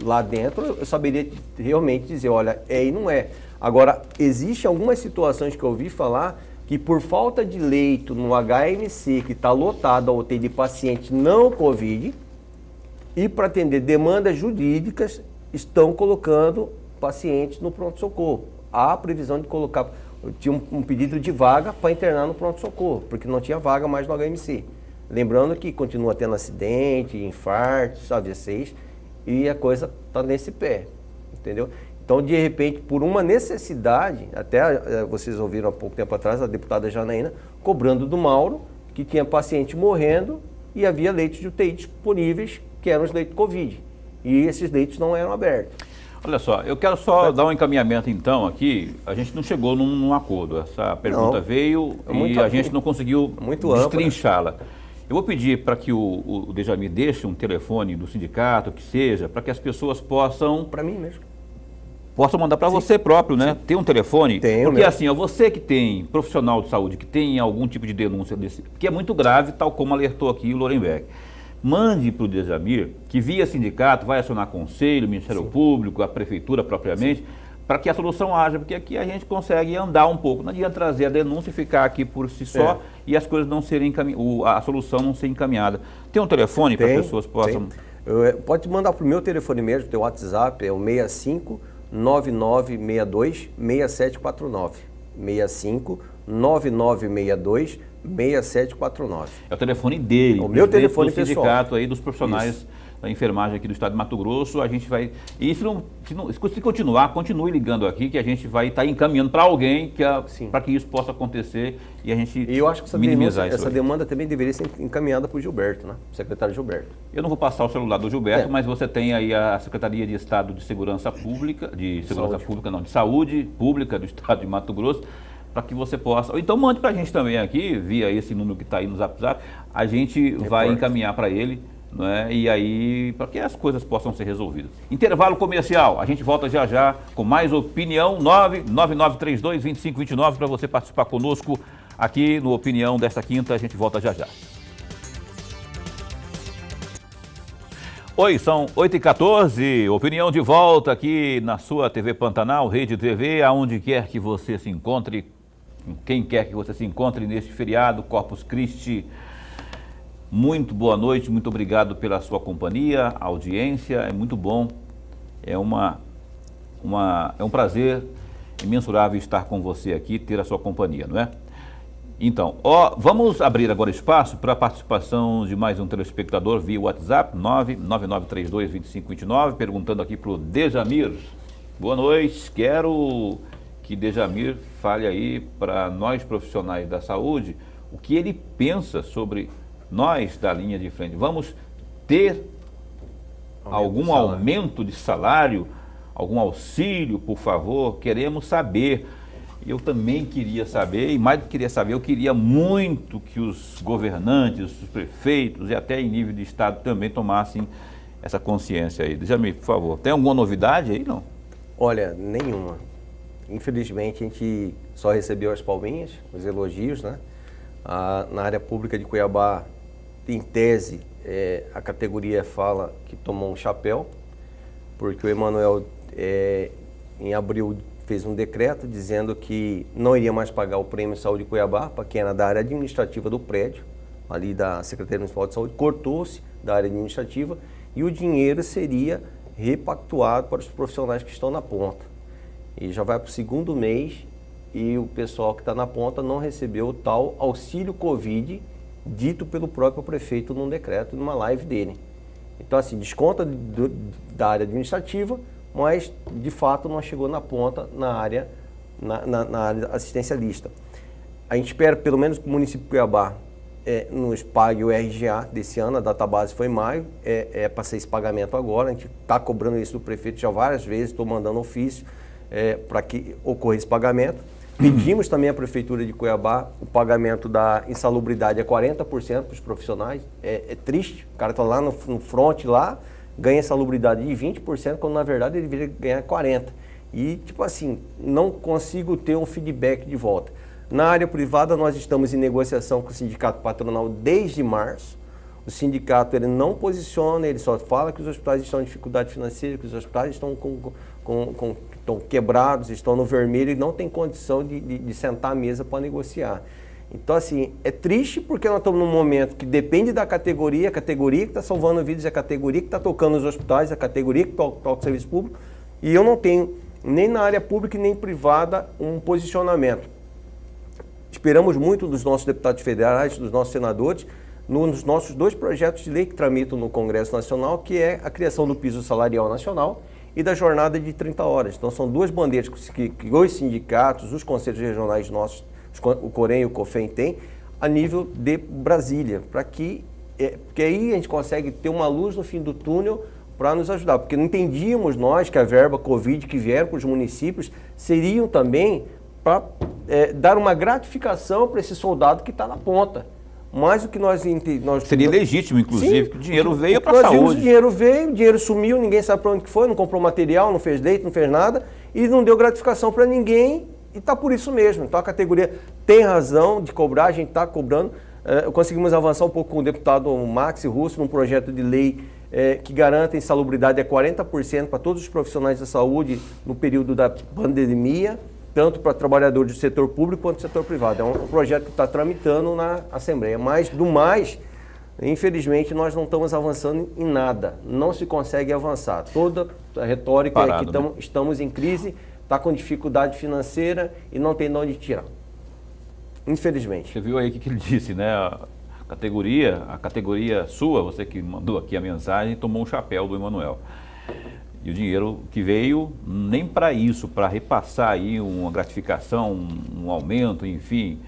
lá dentro, eu saberia realmente dizer, olha, é e não é. Agora, existem algumas situações que eu ouvi falar que por falta de leito no HMC, que está lotado a UTI de paciente não Covid, e para atender demandas jurídicas, estão colocando pacientes no pronto-socorro. Há previsão de colocar, tinha um pedido de vaga para internar no pronto-socorro, porque não tinha vaga mais no HMC. Lembrando que continua tendo acidente, infartos, AVCs, e a coisa está nesse pé, entendeu? Então, de repente, por uma necessidade, até vocês ouviram há pouco tempo atrás a deputada Janaína cobrando do Mauro que tinha paciente morrendo e havia leitos de UTI disponíveis, que eram os leitos Covid. E esses leitos não eram abertos. Olha só, eu quero só dar um encaminhamento então aqui. A gente não chegou num acordo. Essa pergunta veio e a gente não conseguiu destrinchá-la. Eu vou pedir para que o Dejamir deixe um telefone do sindicato, que seja, para que as pessoas possam... Para mim mesmo. Posso mandar para você próprio, né? Tem um telefone? Tenho, porque assim, você que tem profissional de saúde, que tem algum tipo de denúncia desse, que é muito grave, tal como alertou aqui o Lorenberg, mande para o Dejamir, que via sindicato vai acionar conselho, Ministério Público, a prefeitura propriamente, para que a solução haja, porque aqui a gente consegue andar um pouco. Não adianta trazer a denúncia e ficar aqui por si só e as coisas não serem a solução não ser encaminhada. Tem um telefone para as pessoas possam... Pode mandar para o meu telefone mesmo, teu WhatsApp, é o 65-9962-6749. 65-9962-6749. É o telefone dele, o meu telefone do sindicato aí dos profissionais da enfermagem aqui do estado de Mato Grosso. A gente vai... E se continuar, continue ligando aqui, que a gente vai estar encaminhando para alguém para que isso possa acontecer e a gente eu acho que minimizar isso. Essa demanda também deveria ser encaminhada para o Gilberto, né? O secretário Gilberto. Eu não vou passar o celular do Gilberto, mas você tem aí a Secretaria de Estado de Segurança Pública, de Saúde Pública do estado de Mato Grosso, para que você possa... Ou então mande para a gente também aqui, via esse número que está aí no Zap, a gente vai encaminhar para ele, né? E aí, para que as coisas possam ser resolvidas. Intervalo comercial, a gente volta já com mais opinião, 99932-2529, para você participar conosco aqui no Opinião desta quinta, a gente volta já. Oi, são 8h14, opinião de volta aqui na sua TV Pantanal, Rede TV, aonde quer que você se encontre, quem quer que você se encontre neste feriado, Corpus Christi. Muito boa noite, muito obrigado pela sua companhia, audiência, é muito bom, é um prazer imensurável estar com você aqui, ter a sua companhia, não é? Então, vamos abrir agora espaço para a participação de mais um telespectador via WhatsApp, 99932-2529, perguntando aqui para o Dejamir. Boa noite, quero que Dejamir fale aí para nós profissionais da saúde o que ele pensa sobre nós da linha de frente. Vamos ter algum aumento de salário, algum auxílio, por favor? Queremos saber. Eu também queria saber, e mais do que queria saber, eu queria muito que os governantes, os prefeitos e até em nível de estado também tomassem essa consciência aí. Dejamir, por favor, tem alguma novidade aí, não? Olha, nenhuma. Infelizmente, a gente só recebeu as palminhas, os elogios, né? Na área pública de Cuiabá, em tese, a categoria fala que tomou um chapéu, porque o Emanuel, em abril, fez um decreto dizendo que não iria mais pagar o Prêmio Saúde Cuiabá para quem era da área administrativa do prédio, ali da Secretaria Municipal de Saúde, cortou-se da área administrativa e o dinheiro seria repactuado para os profissionais que estão na ponta. E já vai para o segundo mês e o pessoal que está na ponta não recebeu o tal auxílio Covid dito pelo próprio prefeito num decreto, numa live dele. Então, assim, desconta da área administrativa, mas de fato não chegou na ponta na área assistencialista. A gente espera, pelo menos, que o município de Cuiabá nos pague o RGA desse ano, a database foi em maio, para ser esse pagamento agora. A gente está cobrando isso do prefeito já várias vezes, estou mandando ofício para que ocorra esse pagamento. Pedimos também à Prefeitura de Cuiabá o pagamento da insalubridade a 40% para os profissionais. É triste, o cara está lá no front, lá, ganha insalubridade de 20%, quando na verdade ele deveria ganhar 40%. E, tipo assim, não consigo ter um feedback de volta. Na área privada, nós estamos em negociação com o sindicato patronal desde março. O sindicato ele não posiciona, ele só fala que os hospitais estão em dificuldade financeira, que os hospitais estão estão quebrados, estão no vermelho e não tem condição de sentar à mesa para negociar. Então, assim, é triste porque nós estamos num momento que depende da categoria, a categoria que está salvando vidas, a categoria que está tocando os hospitais, a categoria que toca o serviço público, e eu não tenho, nem na área pública nem privada, um posicionamento. Esperamos muito dos nossos deputados federais, dos nossos senadores, nos nossos 2 projetos de lei que tramitam no Congresso Nacional, que é a criação do piso salarial nacional e da jornada de 30 horas. Então, são 2 bandeiras que os sindicatos, os conselhos regionais nossos, o Corém e o COFEM têm, a nível de Brasília, porque aí a gente consegue ter uma luz no fim do túnel para nos ajudar, porque não entendíamos nós que a verba Covid que vieram para os municípios seriam também para dar uma gratificação para esse soldado que está na ponta. Mas o que nós seria legítimo, inclusive, sim, que o dinheiro veio para a saúde. O dinheiro veio, o dinheiro sumiu, ninguém sabe para onde que foi, não comprou material, não fez leite, não fez nada, e não deu gratificação para ninguém, e está por isso mesmo. Então a categoria tem razão de cobrar, a gente está cobrando. Conseguimos avançar um pouco com o deputado Maxi Russo num projeto de lei que garante a insalubridade a 40% para todos os profissionais da saúde no período da pandemia, tanto para trabalhadores do setor público quanto do setor privado. É um projeto que está tramitando na Assembleia. Mas, do mais, infelizmente, nós não estamos avançando em nada. Não se consegue avançar. Toda a retórica é que estamos em crise, está com dificuldade financeira e não tem de onde tirar. Infelizmente. Você viu aí o que ele disse, né? A categoria sua, você que mandou aqui a mensagem, tomou um chapéu do Emanuel. E o dinheiro que veio, nem para isso, para repassar aí uma gratificação, um aumento, enfim,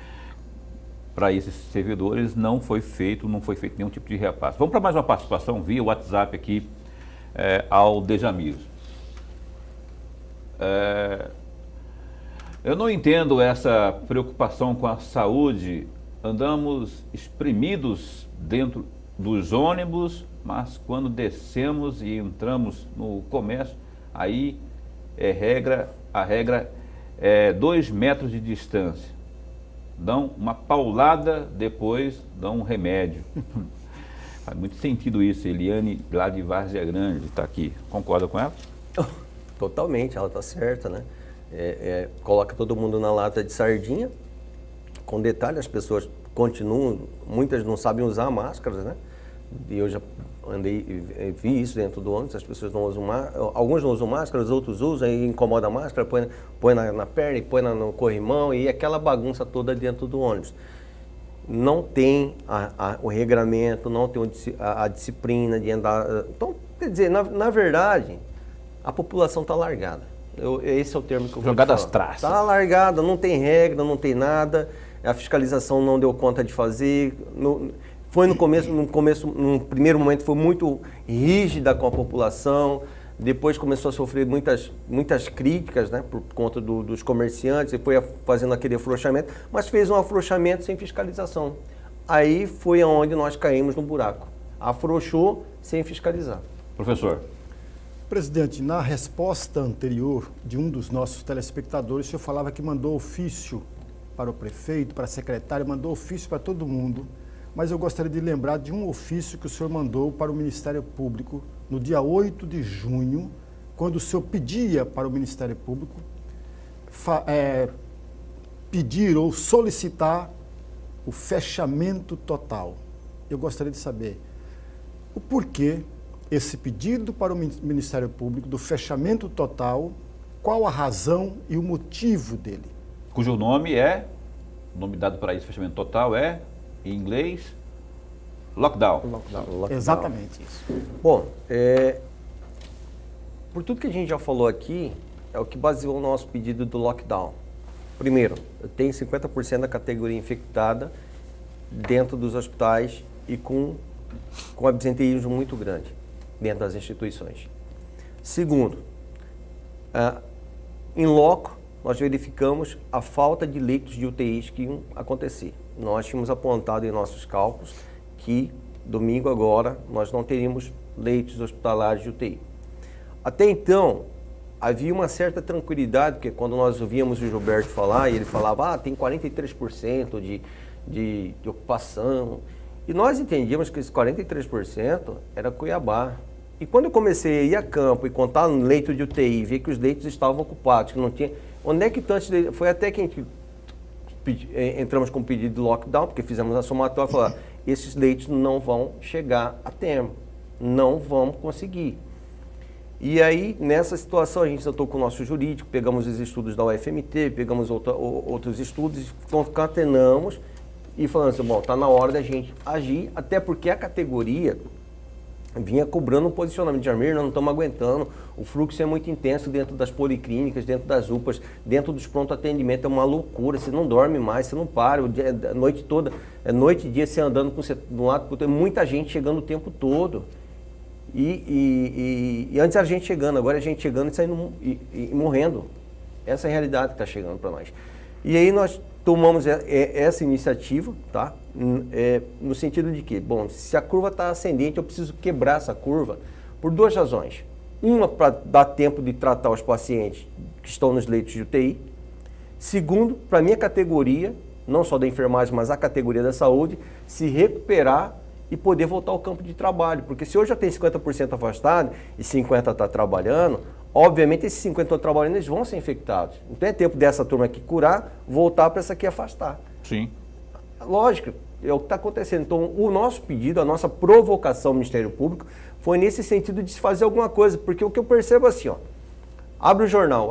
para esses servidores não foi feito nenhum tipo de repasse. Vamos para mais uma participação via WhatsApp aqui ao Dejamir. Eu não entendo essa preocupação com a saúde. Andamos espremidos dentro dos ônibus, mas quando descemos e entramos no comércio, aí a regra é 2 metros de distância. Dão uma paulada, depois dão um remédio. Faz muito sentido isso. Eliane, lá de Várzea Grande, está aqui. Concorda com ela? Totalmente, ela está certa, né? Coloca todo mundo na lata de sardinha. Com detalhe, as pessoas continuam, muitas não sabem usar máscaras, né? E eu já vi isso dentro do ônibus, as pessoas não usam máscara, alguns não usam máscaras, outros usam, aí incomoda a máscara, põe na perna, põe no corrimão, e aquela bagunça toda dentro do ônibus. Não tem o regramento, não tem a disciplina de andar. Então, quer dizer, na verdade, a população está largada. Esse é o termo que eu vou Jogada falar. às traças. Está largada, não tem regra, não tem nada, a fiscalização não deu conta de fazer. Foi num primeiro momento foi muito rígida com a população, depois começou a sofrer muitas críticas, né, por conta dos comerciantes, e foi fazendo aquele afrouxamento, mas fez um afrouxamento sem fiscalização. Aí foi onde nós caímos no buraco. Afrouxou sem fiscalizar. Professor. Presidente, na resposta anterior de um dos nossos telespectadores, o senhor falava que mandou ofício para o prefeito, para a secretária, mandou ofício para todo mundo. mas eu gostaria de lembrar de um ofício que o senhor mandou para o Ministério Público no dia 8 de junho, quando o senhor pedia para o Ministério Público pedir ou solicitar o fechamento total. Eu gostaria de saber o porquê esse pedido para o Ministério Público do fechamento total, qual a razão e o motivo dele. Cujo o nome dado para esse fechamento total é, em inglês, lockdown. Lockdown. Exatamente isso. Bom, por tudo que a gente já falou aqui, é o que baseou o nosso pedido do lockdown. Primeiro, eu tenho 50% da categoria infectada dentro dos hospitais e com absenteísmo muito grande dentro das instituições. Segundo, em loco, nós verificamos a falta de leitos de UTIs que iam acontecer. Nós tínhamos apontado em nossos cálculos que domingo agora nós não teríamos leitos hospitalares de UTI. Até então, havia uma certa tranquilidade, porque quando nós ouvíamos o Gilberto falar, e ele falava, tem 43% de ocupação, e nós entendíamos que esse 43% era Cuiabá. E quando eu comecei a ir a campo e contar no leito de UTI, ver que os leitos estavam ocupados, que não tinha... Onde é que tantos... Foi até que a gente entramos com o pedido de lockdown, porque fizemos a somatória e falamos, esses leitos não vão chegar a termo, não vamos conseguir. E aí, nessa situação, a gente sentou com o nosso jurídico, pegamos os estudos da UFMT, pegamos outros estudos, concatenamos e falamos assim, bom, está na hora da gente agir, até porque a categoria vinha cobrando um posicionamento de Armir, nós não estamos aguentando, o fluxo é muito intenso dentro das policlínicas, dentro das UPAs, dentro dos pronto-atendimento, é uma loucura, você não dorme mais, você não para, a noite toda, noite e dia, você andando de um lado para o outro, muita gente chegando o tempo todo. E antes era a gente chegando, agora é a gente chegando e saindo e morrendo. Essa é a realidade que está chegando para nós. E aí nós tomamos essa iniciativa, tá? No sentido de que, bom, se a curva está ascendente, eu preciso quebrar essa curva por duas razões. Uma, para dar tempo de tratar os pacientes que estão nos leitos de UTI. Segundo, para a minha categoria, não só da enfermagem, mas a categoria da saúde, se recuperar e poder voltar ao campo de trabalho. Porque se hoje já tem 50% afastado e 50% está trabalhando, obviamente esses 50% estão trabalhando, eles vão ser infectados. Então é tempo dessa turma aqui curar, voltar para essa aqui afastar. Sim. Lógico, é o que está acontecendo. Então o nosso pedido, a nossa provocação ao Ministério Público foi nesse sentido de se fazer alguma coisa. Porque o que eu percebo assim, abre o jornal,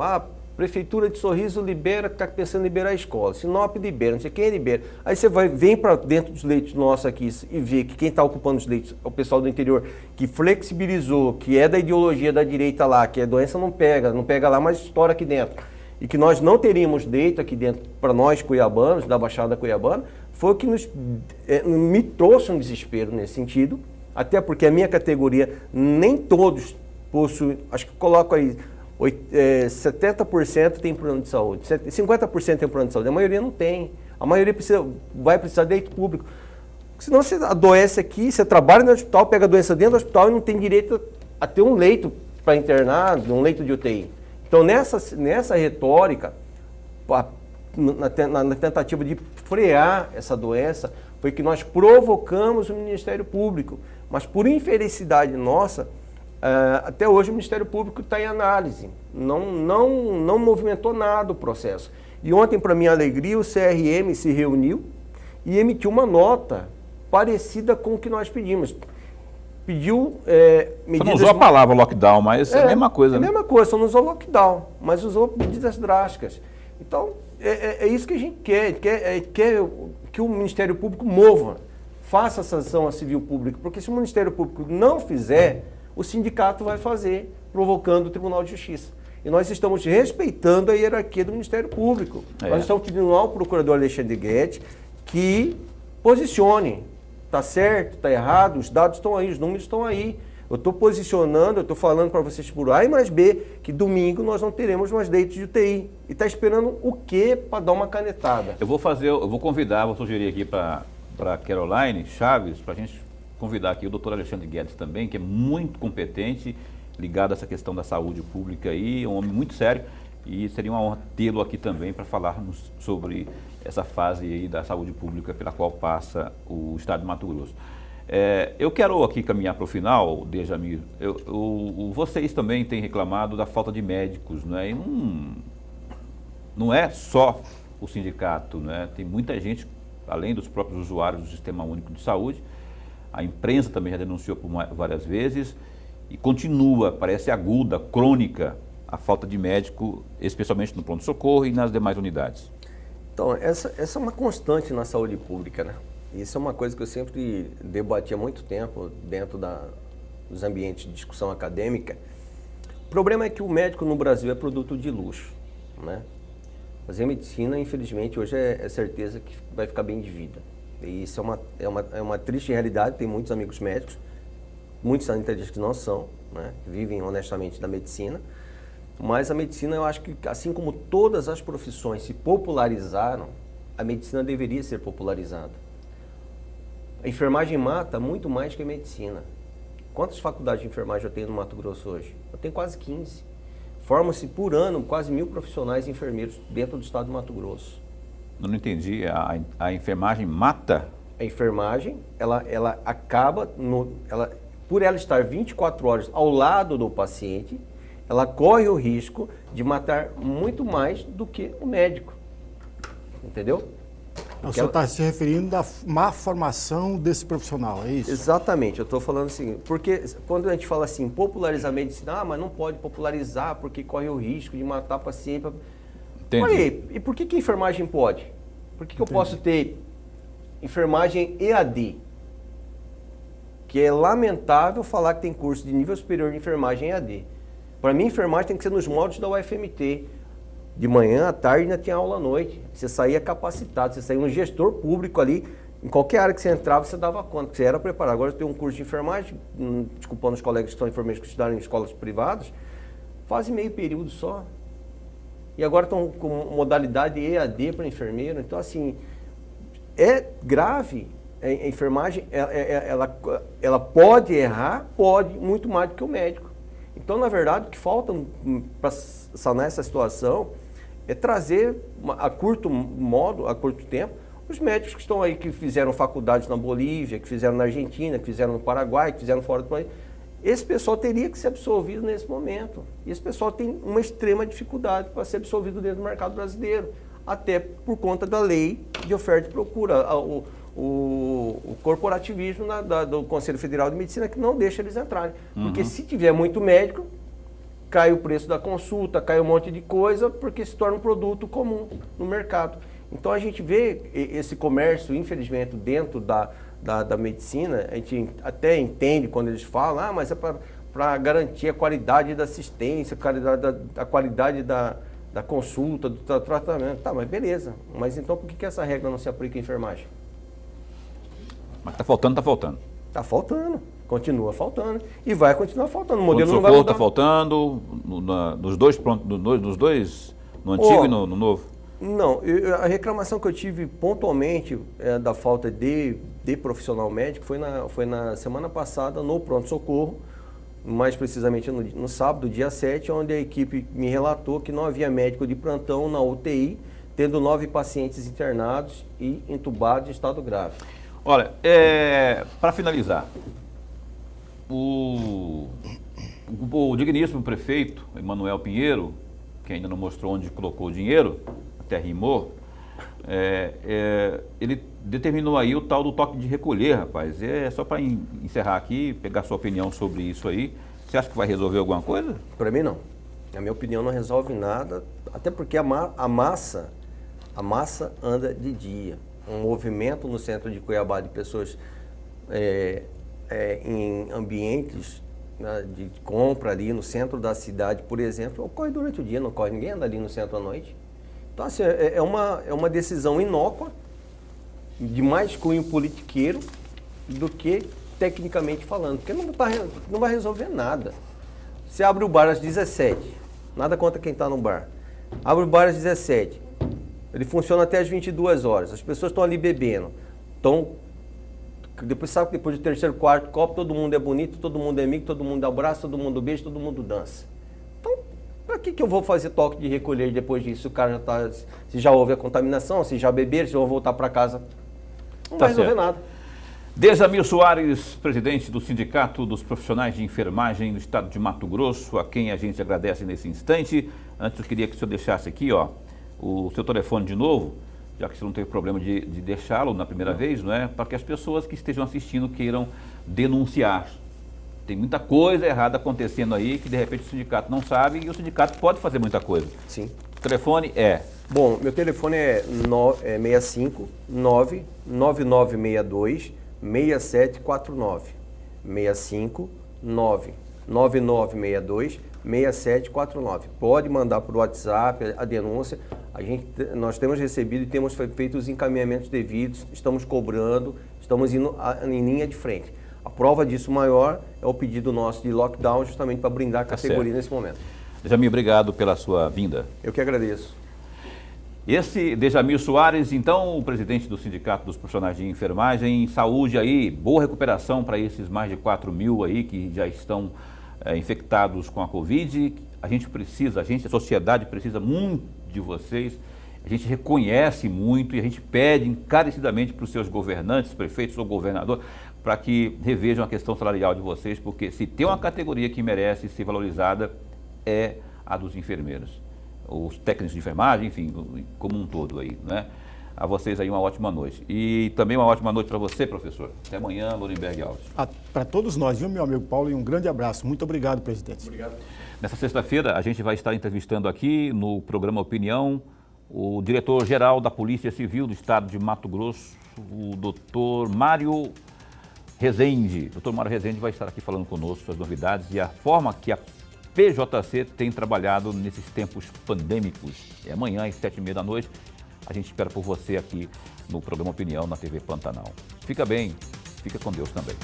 Prefeitura de Sorriso libera, está pensando em liberar a escola. Sinop libera, não sei quem libera. Aí você vem para dentro dos leitos nossos aqui e vê que quem está ocupando os leitos é o pessoal do interior, que flexibilizou, que é da ideologia da direita lá, que a doença não pega lá, mas estoura aqui dentro. E que nós não teríamos leito aqui dentro para nós cuiabanos, da Baixada Cuiabana, foi o que me trouxe um desespero nesse sentido, até porque a minha categoria, nem todos possuem, acho que coloco aí, 70% tem plano de saúde, 50% tem plano de saúde, a maioria não tem. A maioria vai precisar de leito público. Senão você adoece aqui, você trabalha no hospital, pega a doença dentro do hospital e não tem direito a ter um leito para internar, um leito de UTI. Então nessa retórica, na tentativa de frear essa doença, foi que nós provocamos o Ministério Público. Mas por infelicidade nossa, até hoje o Ministério Público está em análise, não movimentou nada o processo. E ontem, para minha alegria, o CRM se reuniu e emitiu uma nota parecida com o que nós pedimos. Pediu medidas... Só não usou a palavra lockdown, mas é a mesma coisa, né? É a mesma coisa, só não usou lockdown, mas usou medidas drásticas. Então, é isso que a gente quer que o Ministério Público mova, faça essa ação a civil pública, porque se o Ministério Público não fizer, o sindicato vai fazer, provocando o Tribunal de Justiça. E nós estamos respeitando a hierarquia do Ministério Público. Nós estamos pedindo ao procurador Alexandre Guedes que posicione. Está certo, está errado, os dados estão aí, os números estão aí. Eu estou posicionando, eu estou falando para vocês por A e mais B, que domingo nós não teremos mais leitos de UTI. E está esperando o quê para dar uma canetada? Eu vou convidar, vou sugerir aqui para Caroline Chaves, para a gente convidar aqui o doutor Alexandre Guedes também, que é muito competente, ligado a essa questão da saúde pública aí, um homem muito sério. e seria uma honra tê-lo aqui também para falarmos sobre essa fase aí da saúde pública pela qual passa o estado de Mato Grosso. Eu quero aqui caminhar para o final, Dejamir. Vocês também têm reclamado da falta de médicos, né? E não é só o sindicato, né? Tem muita gente, além dos próprios usuários do Sistema Único de Saúde, a imprensa também já denunciou por várias vezes e continua, parece aguda, crônica, a falta de médico, especialmente no pronto-socorro e nas demais unidades. Então, essa é uma constante na saúde pública, né? Isso é uma coisa que eu sempre debati há muito tempo dentro dos ambientes de discussão acadêmica. O problema é que o médico no Brasil é produto de luxo, né? Fazer medicina, infelizmente, hoje é certeza que vai ficar bem de vida. E isso é uma triste realidade. Tem muitos amigos médicos, muitos sanitários que não são, né? Vivem honestamente da medicina. Mas a medicina, eu acho que, assim como todas as profissões se popularizaram, a medicina deveria ser popularizada. A enfermagem mata muito mais que a medicina. Quantas faculdades de enfermagem eu tenho no Mato Grosso hoje? Eu tenho quase 15. Formam-se por ano quase 1.000 profissionais enfermeiros dentro do estado do Mato Grosso. Eu não entendi, a enfermagem mata? A enfermagem, ela acaba, por ela estar 24 horas ao lado do paciente, ela corre o risco de matar muito mais do que o médico. Entendeu? O senhor está se referindo à má formação desse profissional, é isso? Exatamente, eu estou falando assim, porque quando a gente fala assim, popularizar a medicina, mas não pode popularizar porque corre o risco de matar paciente. Entendi. Olha aí, e por que a enfermagem pode? Por que eu posso ter enfermagem EAD? Que é lamentável falar que tem curso de nível superior de enfermagem EAD. Para mim, enfermagem tem que ser nos moldes da UFMT. De manhã, à tarde, ainda tinha aula à noite. Você saía capacitado, você saía um gestor público ali. Em qualquer área que você entrava, você dava conta, que você era preparado. Agora eu tenho um curso de enfermagem, desculpando os colegas que são enfermeiros que estudaram em escolas privadas, fazem meio período só. E agora estão com modalidade EAD para enfermeiro. Então, assim, é grave. A enfermagem, ela pode errar, pode, muito mais do que o médico. Então, na verdade, o que falta para sanar essa situação é trazer a curto tempo, os médicos que estão aí, que fizeram faculdades na Bolívia, que fizeram na Argentina, que fizeram no Paraguai, que fizeram fora do país. Esse pessoal teria que ser absorvido nesse momento. E esse pessoal tem uma extrema dificuldade para ser absorvido dentro do mercado brasileiro, até por conta da lei de oferta e procura, o corporativismo do Conselho Federal de Medicina, que não deixa eles entrarem. Porque se tiver muito médico, cai o preço da consulta, cai um monte de coisa, porque se torna um produto comum no mercado. Então a gente vê esse comércio, infelizmente, dentro da medicina. A gente até entende quando eles falam, mas é para garantir a qualidade da assistência, a qualidade da consulta, do tratamento. Tá, mas beleza. Mas então por que essa regra não se aplica em enfermagem? Mas está faltando, está faltando. Está faltando, continua faltando e vai continuar faltando. O modelo não vai mudar. Está faltando nos dois, no antigo e no novo? Não, a reclamação que eu tive pontualmente da falta de profissional médico foi na semana passada no pronto-socorro, mais precisamente no sábado, dia 7, onde a equipe me relatou que não havia médico de plantão na UTI, tendo 9 pacientes internados e entubados em estado grave. Olha, para finalizar, o digníssimo prefeito, Emanuel Pinheiro, que ainda não mostrou onde colocou o dinheiro, até rimou, ele determinou aí o tal do toque de recolher, rapaz. É só para encerrar aqui, pegar sua opinião sobre isso aí. Você acha que vai resolver alguma coisa? Para mim não. Na minha opinião não resolve nada, até porque a massa anda de dia. Um movimento no centro de Cuiabá de pessoas em ambientes, né, de compra ali no centro da cidade, por exemplo, ocorre durante o dia, não ocorre, ninguém anda ali no centro à noite. Então, assim, é uma decisão inócua, de mais cunho politiqueiro do que tecnicamente falando, porque não vai resolver nada. Você abre o bar às 17, nada contra quem está no bar. Abre o bar às 17. Ele funciona até às 22 horas. As pessoas estão ali bebendo. Depois sabe que depois do terceiro, quarto copo, todo mundo é bonito, todo mundo é amigo, todo mundo abraça, todo mundo beija, todo mundo dança. Então, Para que eu vou fazer toque de recolher depois disso? Se o cara já tá, se já houve a contaminação, se já beberam, se vão voltar para casa, não vai resolver nada. Dejamil Soares, presidente do Sindicato dos Profissionais de Enfermagem do Estado de Mato Grosso, a quem a gente agradece nesse instante. Antes eu queria que o senhor deixasse aqui, ó, o seu telefone de novo, já que você não teve problema de deixá-lo na primeira vez, não é? Para que as pessoas que estejam assistindo queiram denunciar. Tem muita coisa errada acontecendo aí que de repente o sindicato não sabe e o sindicato pode fazer muita coisa. Sim. O telefone é? Bom, meu telefone é 65 99962 6749. 65 99962 6749. Pode mandar por WhatsApp a denúncia. Nós temos recebido e temos feito os encaminhamentos devidos, estamos cobrando, estamos indo em linha de frente. A prova disso maior é o pedido nosso de lockdown, justamente para brindar a categoria nesse momento. Dejamil, obrigado pela sua vinda. Eu que agradeço. Esse Dejamil Soares, então, o presidente do Sindicato dos Profissionais de Enfermagem. Saúde aí, boa recuperação para esses mais de 4 mil aí que já estão infectados com a Covid. A gente precisa, a sociedade precisa muito de vocês. A gente reconhece muito e a gente pede encarecidamente para os seus governantes, prefeitos ou governador, para que revejam a questão salarial de vocês, porque se tem uma categoria que merece ser valorizada, é a dos enfermeiros. Os técnicos de enfermagem, enfim, como um todo aí, né? A vocês aí uma ótima noite. E também uma ótima noite para você, professor. Até amanhã, Lorenberg Alves. Para todos nós, viu, meu amigo Paulo, e um grande abraço. Muito obrigado, presidente. Obrigado. Nessa sexta-feira, a gente vai estar entrevistando aqui no programa Opinião o diretor-geral da Polícia Civil do Estado de Mato Grosso, o doutor Mário Rezende. O doutor Mário Rezende vai estar aqui falando conosco as novidades e a forma que a PJC tem trabalhado nesses tempos pandêmicos. É amanhã, às 7h30 da noite. A gente espera por você aqui no programa Opinião na TV Pantanal. Fica bem, fica com Deus também.